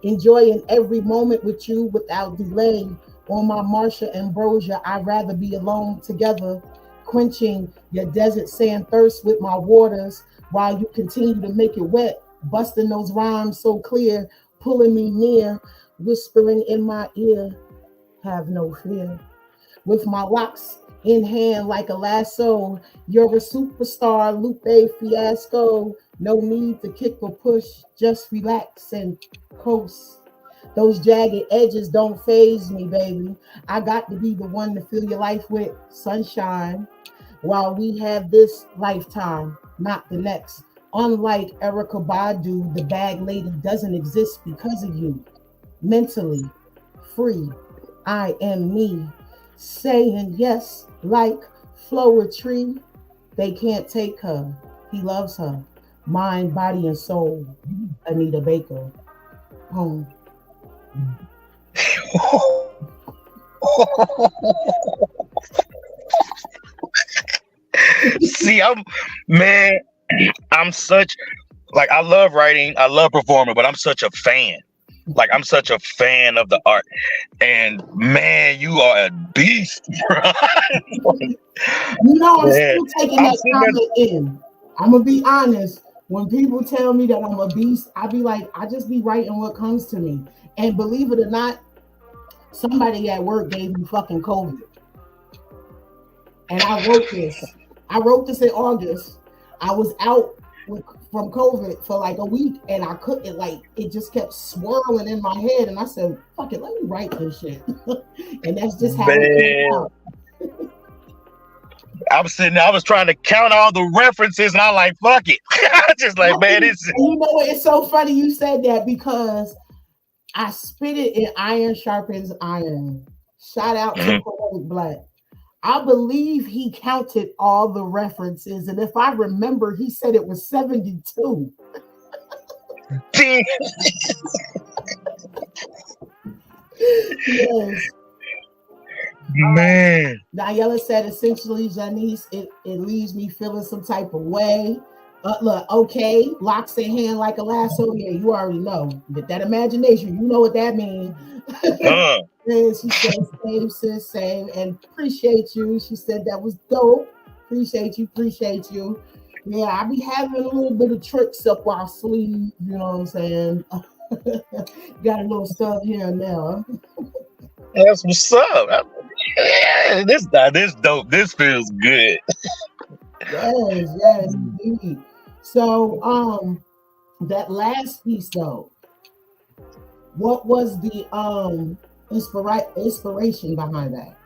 Enjoying every moment with you without delay. On my Marsha Ambrosia, I'd rather be alone together, quenching your desert sand thirst with my waters while you continue to make it wet, busting those rhymes so clear, pulling me near, whispering in my ear, have no fear. With my locks in hand like a lasso, you're a superstar, Lupe Fiasco. No need to kick or push, just relax and coast. Those jagged edges don't faze me, baby. I got to be the one to fill your life with sunshine while we have this lifetime, not the next. Unlike Erykah Badu, the bag lady doesn't exist because of you. Mentally free, I am me. Saying yes like Flowetry. They can't take her. He loves her. Mind, body, and soul. Anita Baker. Home. See, I'm such, like, I love writing, I love performing, but I'm such a fan. Like, I'm such a fan of the art. And man, you are a beast, bro. I'm still taking that comment in. I'm gonna be honest. When people tell me that I'm a beast, I be like, I just be writing what comes to me. And believe it or not, somebody at work gave me fucking COVID. And I wrote this. I wrote this in August. I was out from COVID for like a week, and I couldn't, like, it just kept swirling in my head. And I said, fuck it, let me write this shit. And that's just how it came out. I was sitting there, I was trying to count all the references, and I'm like, fuck it. Just like, man, it's... You know what? It's so funny you said that, because I spit it in Iron Sharpens Iron. Shout out to Poetic Black. I believe he counted all the references, and if I remember, he said it was 72. Yes. Man. Nayela said, essentially, Janice, it leaves me feeling some type of way. Look, okay, locks in hand like a lasso. Yeah, you already know. But that imagination, you know what that means. And she said, same, sis, same. And appreciate you. She said that was dope. Appreciate you. Yeah, I be having a little bit of tricks up our sleeve, you know what I'm saying? Got a little stuff here and there. That's what's up. Yeah, this dope. This feels good. Yes, indeed. So, that last piece though, what was the inspiration behind that?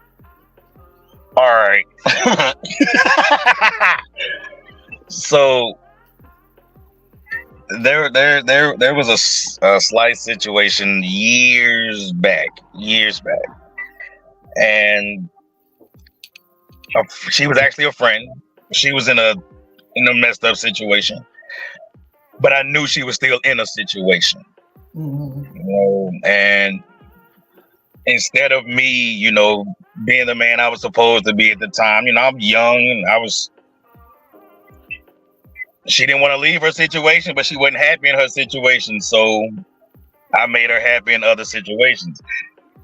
All right. So there was a slight situation years back, and she was actually a friend. She was in a messed up situation, but I knew she was still in a situation. Mm-hmm. You know, and instead of me, being the man I was supposed to be at the time, I'm young, and she didn't want to leave her situation, but she wasn't happy in her situation. So I made her happy in other situations.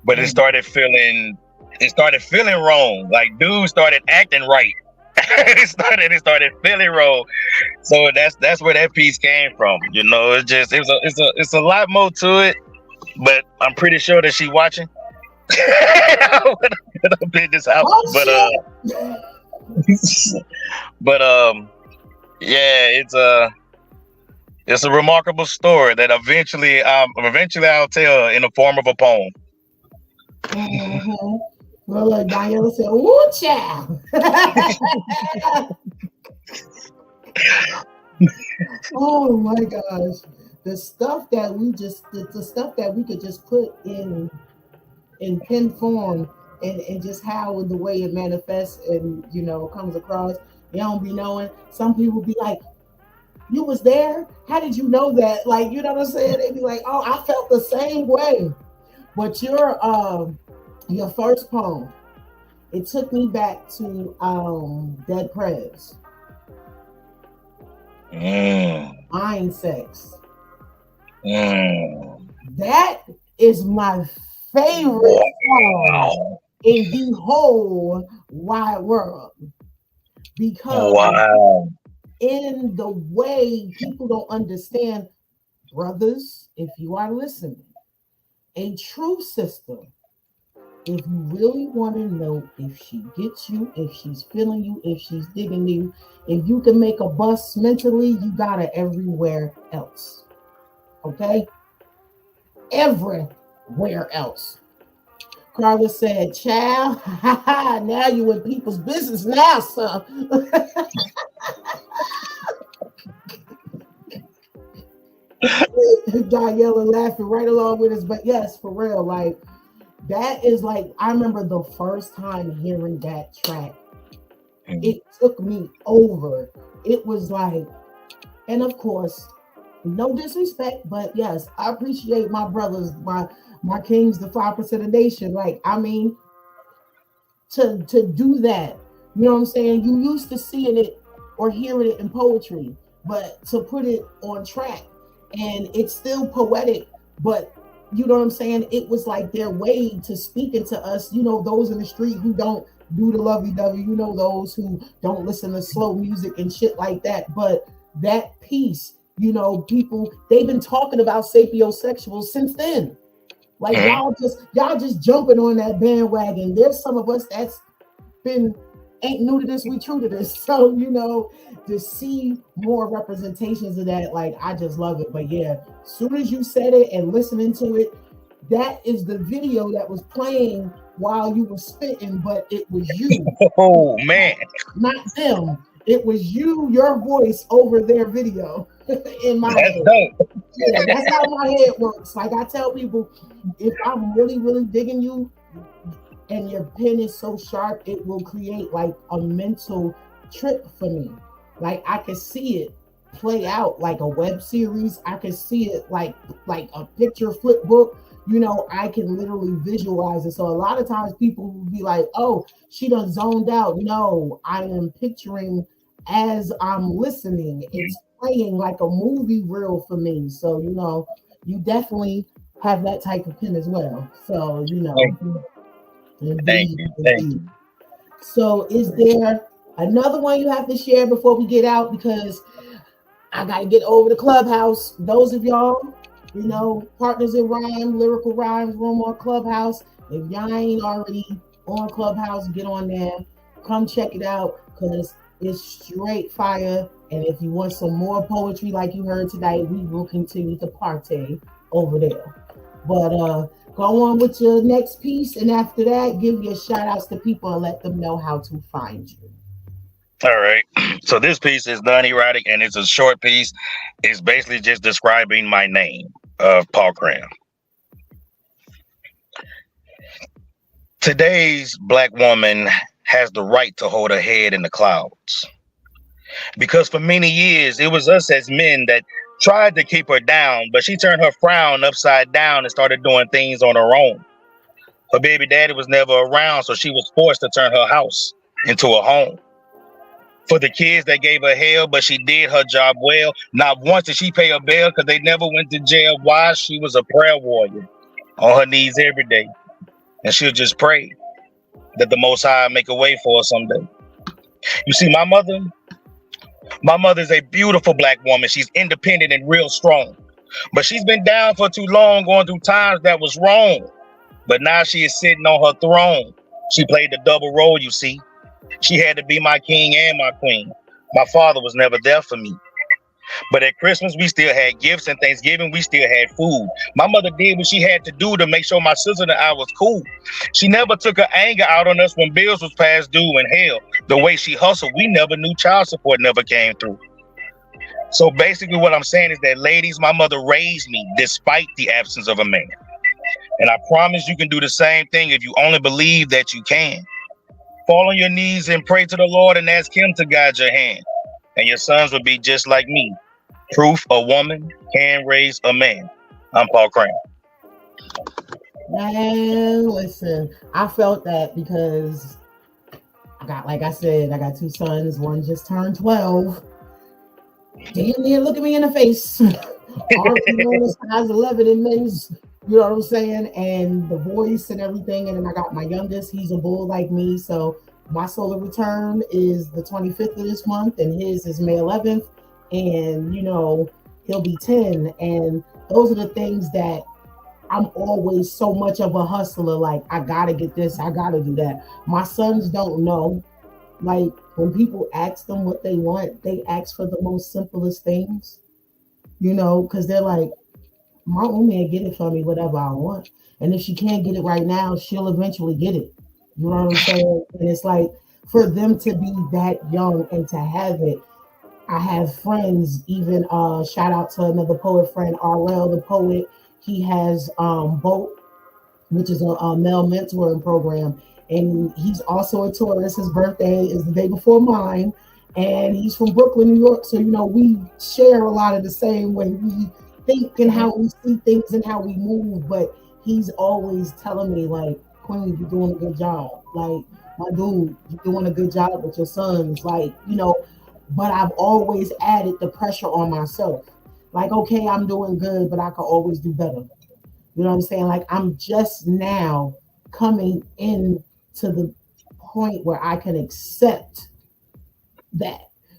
But it started feeling wrong. Like, dude started acting right. it started feeling wrong. So that's where that piece came from. It's a lot more to it, but I'm pretty sure that she watching. I would have been this out. Yeah, It's a remarkable story that eventually I'll tell in the form of a poem. Mm-hmm. Well, look, Diana said, "Woo, child." Oh my gosh, the stuff that the stuff that we could just put in pen form, and just how the way it manifests and comes across. You don't be knowing. Some people be like, "You was there? How did you know that?" Like, you know what I'm saying? They be like, "Oh, I felt the same way." But your first poem, it took me back to Dead Prez. Mind Sex. That is my favorite song in the whole wide world, because in the way people don't understand, brothers, if you are listening, a true sister, if you really want to know if she gets you, if she's feeling you, if she's digging you, if you can make a bust mentally, you got her everywhere else. Okay? Everywhere else. Carla said, "Child, now you in people's business now, son." Diana laughing right along with us, but yes, for real, like that is like, I remember the first time hearing that track, it took me over. It was like, and of course, no disrespect, but yes, I appreciate my brothers, my kings, the 5% of the nation. Like, I mean, to do that, you know what I'm saying? You used to seeing it or hearing it in poetry, but to put it on track, and it's still poetic, but you know what I'm saying? It was like their way to speaking to us, those in the street who don't do the lovey-dovey, those who don't listen to slow music and shit like that. But that piece, people, they've been talking about sapiosexuals since then. Like, y'all just jumping on that bandwagon. There's some of us that's been ain't new to this, we true to this. So, to see more representations of that, like, I just love it. But yeah, as soon as you said it and listening to it, that is the video that was playing while you were spitting, but it was you. Oh man, not them. It was you, your voice over their video in my head. Yeah, that's how my head works. Like, I tell people, if I'm really, really digging you and your pen is so sharp, it will create like a mental trip for me. Like, I can see it play out like a web series. I can see it like a picture flip book. I can literally visualize it. So a lot of times people will be like, "Oh, she done zoned out." No, I am picturing as I'm listening. It's playing like a movie reel for me. So, you definitely have that type of pen as well. So, Thank you. So is there another one you have to share before we get out? Because I got to get over to Clubhouse. Those of y'all, Partners in Rhyme, Lyrical Rhymes Room on Clubhouse. If y'all ain't already on Clubhouse, get on there. Come check it out, because it's straight fire. And if you want some more poetry like you heard tonight, we will continue to partay over there. But go on with your next piece, and after that, give your shout outs to people and let them know how to find you. All right. So this piece is non-erotic, and it's a short piece. It's basically just describing my name, Paul Cram. Today's Black woman has the right to hold her head in the clouds. Because for many years, it was us as men that tried to keep her down, but she turned her frown upside down and started doing things on her own. Her baby daddy was never around, so she was forced to turn her house into a home. For the kids that gave her hell, but she did her job well. Not once did she pay her bail, because they never went to jail. Why? She was a prayer warrior on her knees every day. And she'll just pray that the Most High make a way for her someday. You see, my mother's a beautiful Black woman. She's independent and real strong. But she's been down for too long, going through times that was wrong. But now she is sitting on her throne. She played the double role, you see. She had to be my king and my queen. My father was never there for me. But at Christmas, we still had gifts, and Thanksgiving, we still had food. My mother did what she had to do to make sure my sister and I was cool. She never took her anger out on us when bills was past due, and hell, the way she hustled, we never knew child support never came through. So basically what I'm saying is that, ladies, my mother raised me despite the absence of a man. And I promise you can do the same thing if you only believe that you can. Fall on your knees and pray to the Lord and ask him to guide your hand. And your sons will be just like me. Proof a woman can raise a man. I'm Paul Cram. Man, listen, I felt that because like I said, I got two sons. One just turned 12. Damn near look at me in the face. Already known as size 11 in men's, you know what I'm saying? And the voice and everything. And then I got my youngest, he's a bull like me. So my solar return is the 25th of this month, and his is May 11th. And, you know, he'll be 10. And those are the things that I'm always so much of a hustler. Like, I gotta get this, I gotta do that. My sons don't know. Like, when people ask them what they want, they ask for the most simplest things, you know, because they're like, my own man get it for me, whatever I want. And if she can't get it right now, she'll eventually get it. You know what I'm saying? And it's like, for them to be that young and to have it, I have friends, even shout out to another poet friend, RL the poet. He has BOAT, which is a male mentoring program. And he's also a Taurus. His birthday is the day before mine. And he's from Brooklyn, New York. So, you know, we share a lot of the same way we think and how we see things and how we move. But he's always telling me, like, Queen, you're doing a good job. Like, my dude, you're doing a good job with your sons. Like, you know, but I've always added the pressure on myself. Like, okay, I'm doing good, but I could always do better. You know what I'm saying? Like, I'm just now coming in to the point where I can accept that,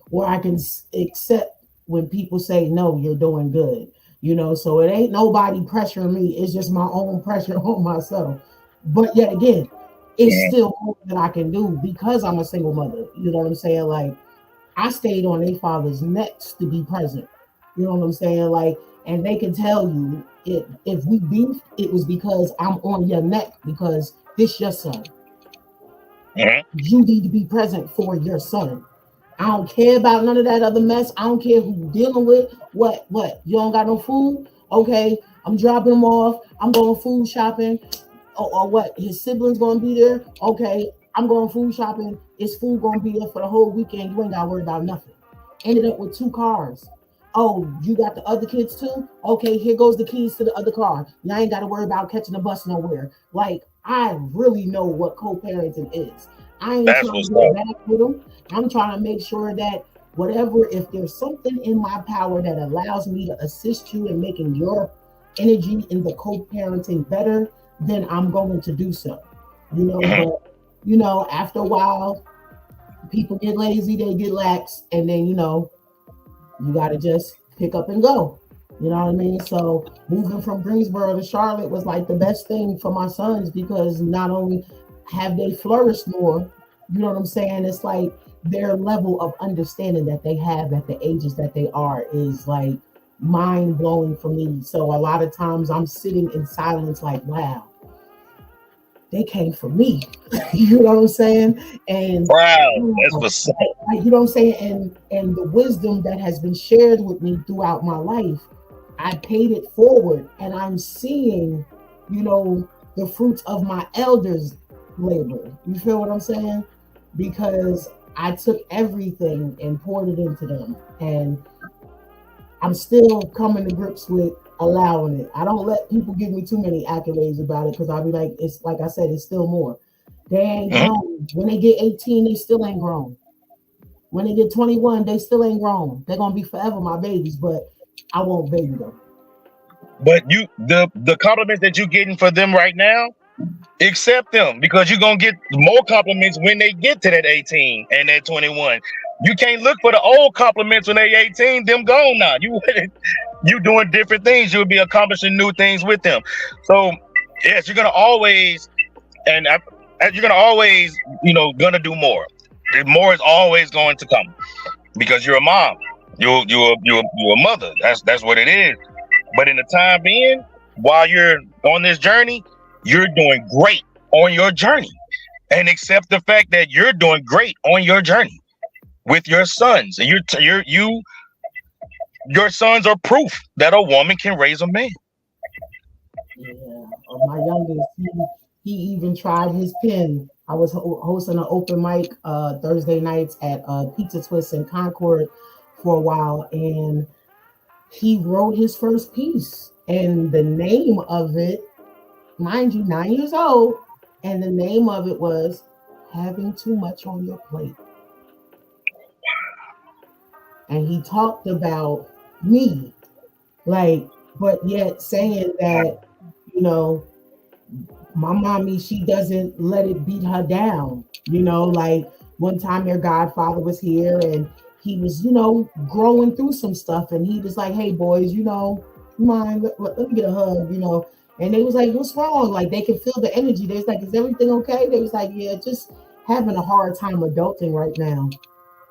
where I can accept when people say, no, you're doing good. You know, so it ain't nobody pressuring me. It's just my own pressure on myself. But yet again, it's still more than I can do because I'm a single mother. You know what I'm saying? Like, I stayed on their father's necks to be present. You know what I'm saying? Like, and they can tell you if we beefed, it was because I'm on your neck because this your son. You need to be present for your son. I don't care about none of that other mess. I don't care who you're dealing with. What? You don't got no food? Okay, I'm dropping him off. I'm going food shopping. Or what? His siblings gonna be there? Okay, I'm going food shopping. His food gonna be there for the whole weekend. You ain't gotta worry about nothing. Ended up with 2 cars. Oh, you got the other kids too? Okay, here goes the keys to the other car. You ain't gotta worry about catching a bus nowhere. Like, I really know what co-parenting is. I ain't trying to get back with them. I'm trying to make sure that whatever, if there's something in my power that allows me to assist you in making your energy in the co-parenting better, then I'm going to do so. You know, but, you know, after a while, people get lazy, they get lax, and then, you know, you got to just pick up and go. You know what I mean? So moving from Greensboro to Charlotte was like the best thing for my sons because not only have they flourished more, you know what I'm saying? It's like their level of understanding that they have at the ages that they are is like mind blowing for me. So a lot of times I'm sitting in silence like, wow, they came for me. You know what I'm saying? And wow, that's what's up. You know what I'm saying? And the wisdom that has been shared with me throughout my life, I paid it forward and I'm seeing, you know, the fruits of my elders' labor. You feel what I'm saying? Because I took everything and poured it into them. And I'm still coming to grips with allowing it. I don't let people give me too many accolades about it because I'll be like, it's like I said, it's still more. They ain't grown. When they get 18, they still ain't grown. When they get 21, they still ain't grown. They're gonna be forever my babies, but I won't baby them. But you, the compliments that you're getting for them right now, accept them because you're gonna get more compliments when they get to that 18 and that 21. You can't look for the old compliments when they 18. Them gone now. You doing different things. You'll be accomplishing new things with them. So yes, you're gonna always, you know, gonna do more. More is always going to come because you're a mom. You're a mother. That's what it is. But in the time being, while you're on this journey, you're doing great on your journey, and accept the fact that you're doing great on your journey with your sons. And your sons are proof that a woman can raise a man. Yeah, my youngest, he even tried his pen. I was hosting an open mic Thursday nights at Pizza Twist in Concord for a while, and he wrote his first piece, and the name of it, mind you, 9 years old, and the name of it was Having Too Much on Your Plate. And he talked about me, like, but yet saying that, you know, my mommy, she doesn't let it beat her down. You know, like one time their godfather was here and he was, you know, growing through some stuff. And he was like, hey, boys, you know, mind, let me get a hug, you know. And they was like, what's wrong? Like, they can feel the energy. They was like, is everything okay? They was like, yeah, just having a hard time adulting right now.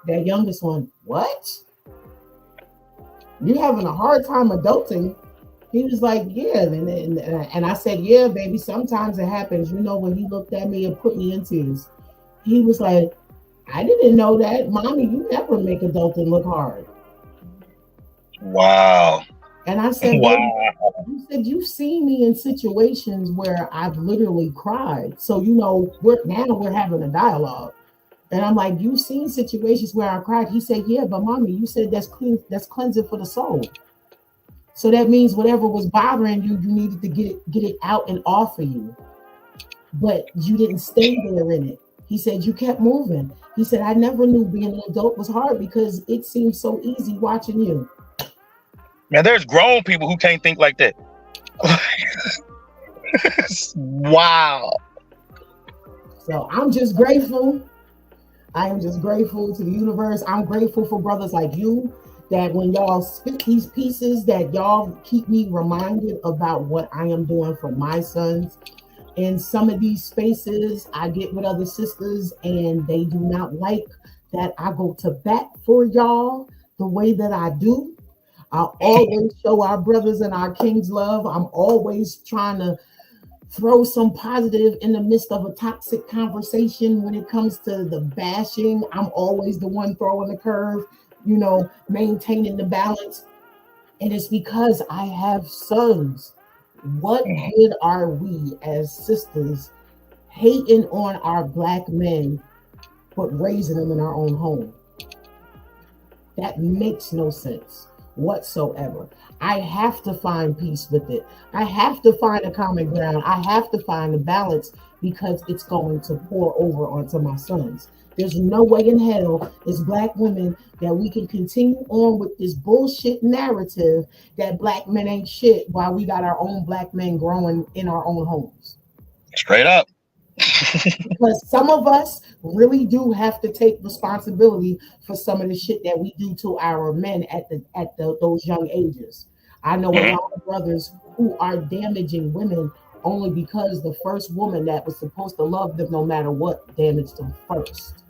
That youngest one, what? You having a hard time adulting? He was like, yeah. And I said, yeah, baby, sometimes it happens. You know, when he looked at me and put me in tears, he was like, I didn't know that. Mommy, you never make adulting look hard. Wow. And I said, wow. You said you've seen me in situations where I've literally cried. So, you know, we're having a dialogue. And I'm like, you've seen situations where I cried. He said, yeah, but mommy, you said that's cleansing for the soul. So that means whatever was bothering you, you needed to get it out and off of you. But you didn't stay there in it. He said, you kept moving. He said, I never knew being an adult was hard because it seemed so easy watching you. Man, there's grown people who can't think like that. Wow. So I'm just grateful. I am just grateful to the universe. I'm grateful for brothers like you that when y'all spit these pieces, that y'all keep me reminded about what I am doing for my sons. In some of these spaces, I get with other sisters and they do not like that I go to bat for y'all the way that I do. I always show our brothers and our kings love. I'm always trying to throw some positive in the midst of a toxic conversation. When it comes to the bashing, I'm always the one throwing the curve, you know, maintaining the balance. And it's because I have sons. What good are we as sisters hating on our black men, but raising them in our own home? That makes no sense whatsoever. I have to find peace with it. I have to find a common ground. I have to find a balance because it's going to pour over onto my sons. There's no way in hell as black women that we can continue on with this bullshit narrative that black men ain't shit while we got our own black men growing in our own homes. Straight up. Because some of us really do have to take responsibility for some of the shit that we do to our men at those young ages. I know a lot of brothers who are damaging women only because the first woman that was supposed to love them no matter what damaged them first.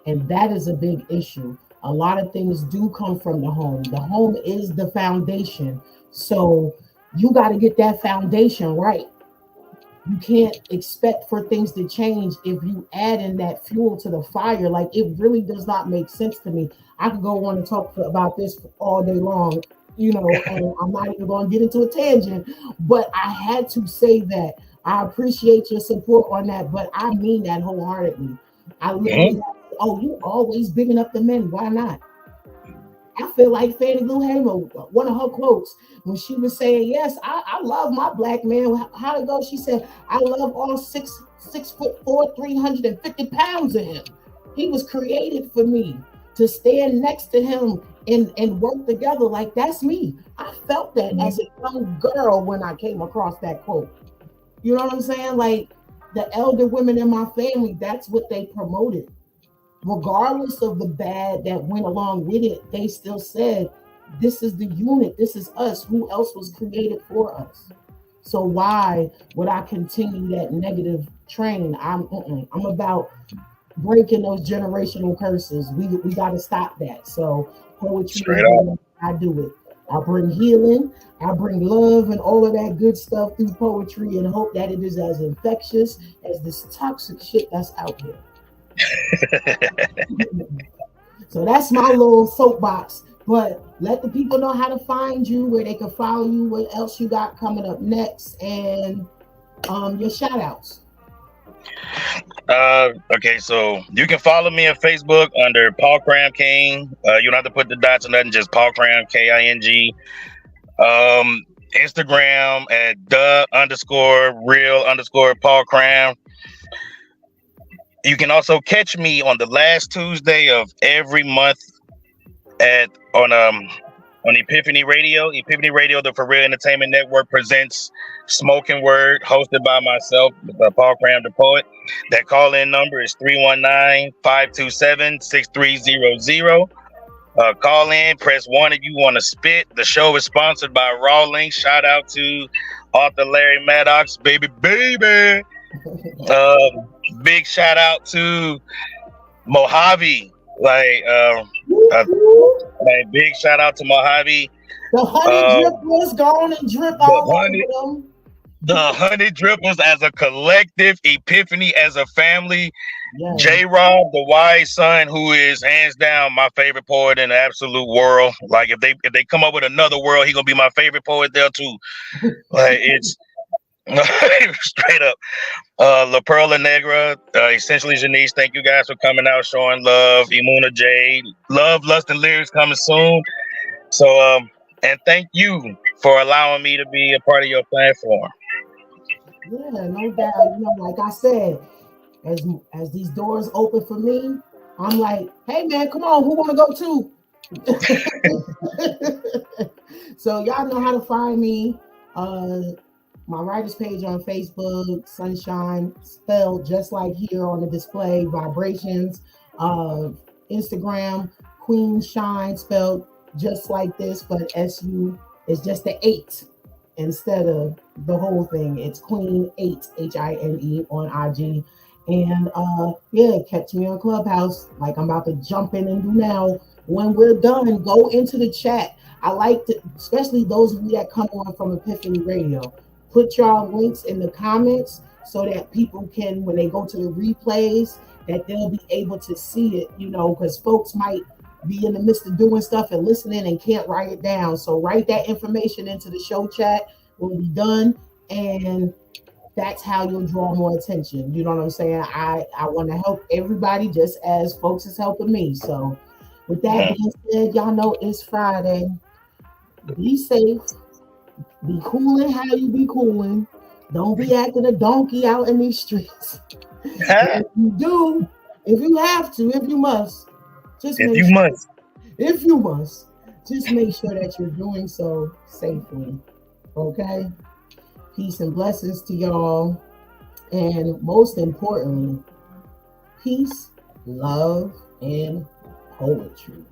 And that is a big issue. A lot of things do come from the home. The home is the foundation. So you got to get that foundation right. You can't expect for things to change if you add in that fuel to the fire. Like, it really does not make sense to me. I could go on and talk about this all day long, you know, and I'm not even going to get into a tangent, but I had to say that. I appreciate your support on that, but I mean that wholeheartedly. I literally, you always bigging up the men. Why not? I feel like Fannie Lou Hamer, one of her quotes, when she was saying, yes, I love my black man. How to go? She said, I love all 6'4", 350 pounds of him. He was created for me to stand next to him and work together. Like, that's me. I felt that as a young girl when I came across that quote. You know what I'm saying? Like, the elder women in my family, that's what they promoted. Regardless of the bad that went along with it, they still said, this is the unit, this is us. Who else was created for us? So why would I continue that negative train? I'm about breaking those generational curses. We got to stop that. So poetry Straight is up. the way I do it. I bring healing, I bring love and all of that good stuff through poetry and hope that it is as infectious as this toxic shit that's out here. So that's my little soapbox. But let the people know how to find you, where they can follow you, what else you got coming up next, and your shout outs. Okay, so you can follow me on Facebook under Paul Cram King. You don't have to put the dots or nothing, just Paul Cram, King. Instagram at the_real_ Paul Cram. You can also catch me on the last Tuesday of every month on Epiphany Radio. Epiphany Radio, the For Real Entertainment Network, presents Smoking Word, hosted by myself, Paul Cram, the poet. That call-in number is 319-527-6300. Call in, press 1 if you want to spit. The show is sponsored by Raw Link. Shout out to author Larry Maddox, baby. Big shout out to Mojave. Like big shout out to Mojave. The honey drippers gone and drip all over them. The honey drippers as a collective, Epiphany as a family. Yeah. J-Rob, the wise son, who is hands down my favorite poet in the absolute world. Like if they come up with another world, he gonna be my favorite poet there too. Like it's straight up. La Perla Negra, essentially Janice, thank you guys for coming out, showing love. Imuna J, Love, Lust, and Lyrics coming soon. So and thank you for allowing me to be a part of your platform. Yeah, no doubt. You know, like I said, as these doors open for me, I'm like, hey man, come on, who want to go too? So y'all know how to find me. My writer's page on Facebook, Sunshine, spelled just like here on the display, Vibrations. Instagram, Queen Shine, spelled just like this, but SU is just the 8 instead of the whole thing. It's Queen 8, HINE on IG. And catch me on Clubhouse like I'm about to jump in and do now. When we're done, go into the chat. I like to, especially those of you that come on from Epiphany Radio, put y'all links in the comments so that people can, when they go to the replays, that they'll be able to see it, you know, because folks might be in the midst of doing stuff and listening and can't write it down. So write that information into the show chat when we're done, and that's how you'll draw more attention. You know what I'm saying? I want to help everybody just as folks is helping me. So with that being said, y'all know it's Friday. Be safe. Be cooling how you be cooling. Don't be acting a donkey out in these streets. If you do, if you have to, if you must, just if you must, just make sure that you're doing so safely. Okay? Peace and blessings to y'all. And most importantly, peace, love, and poetry.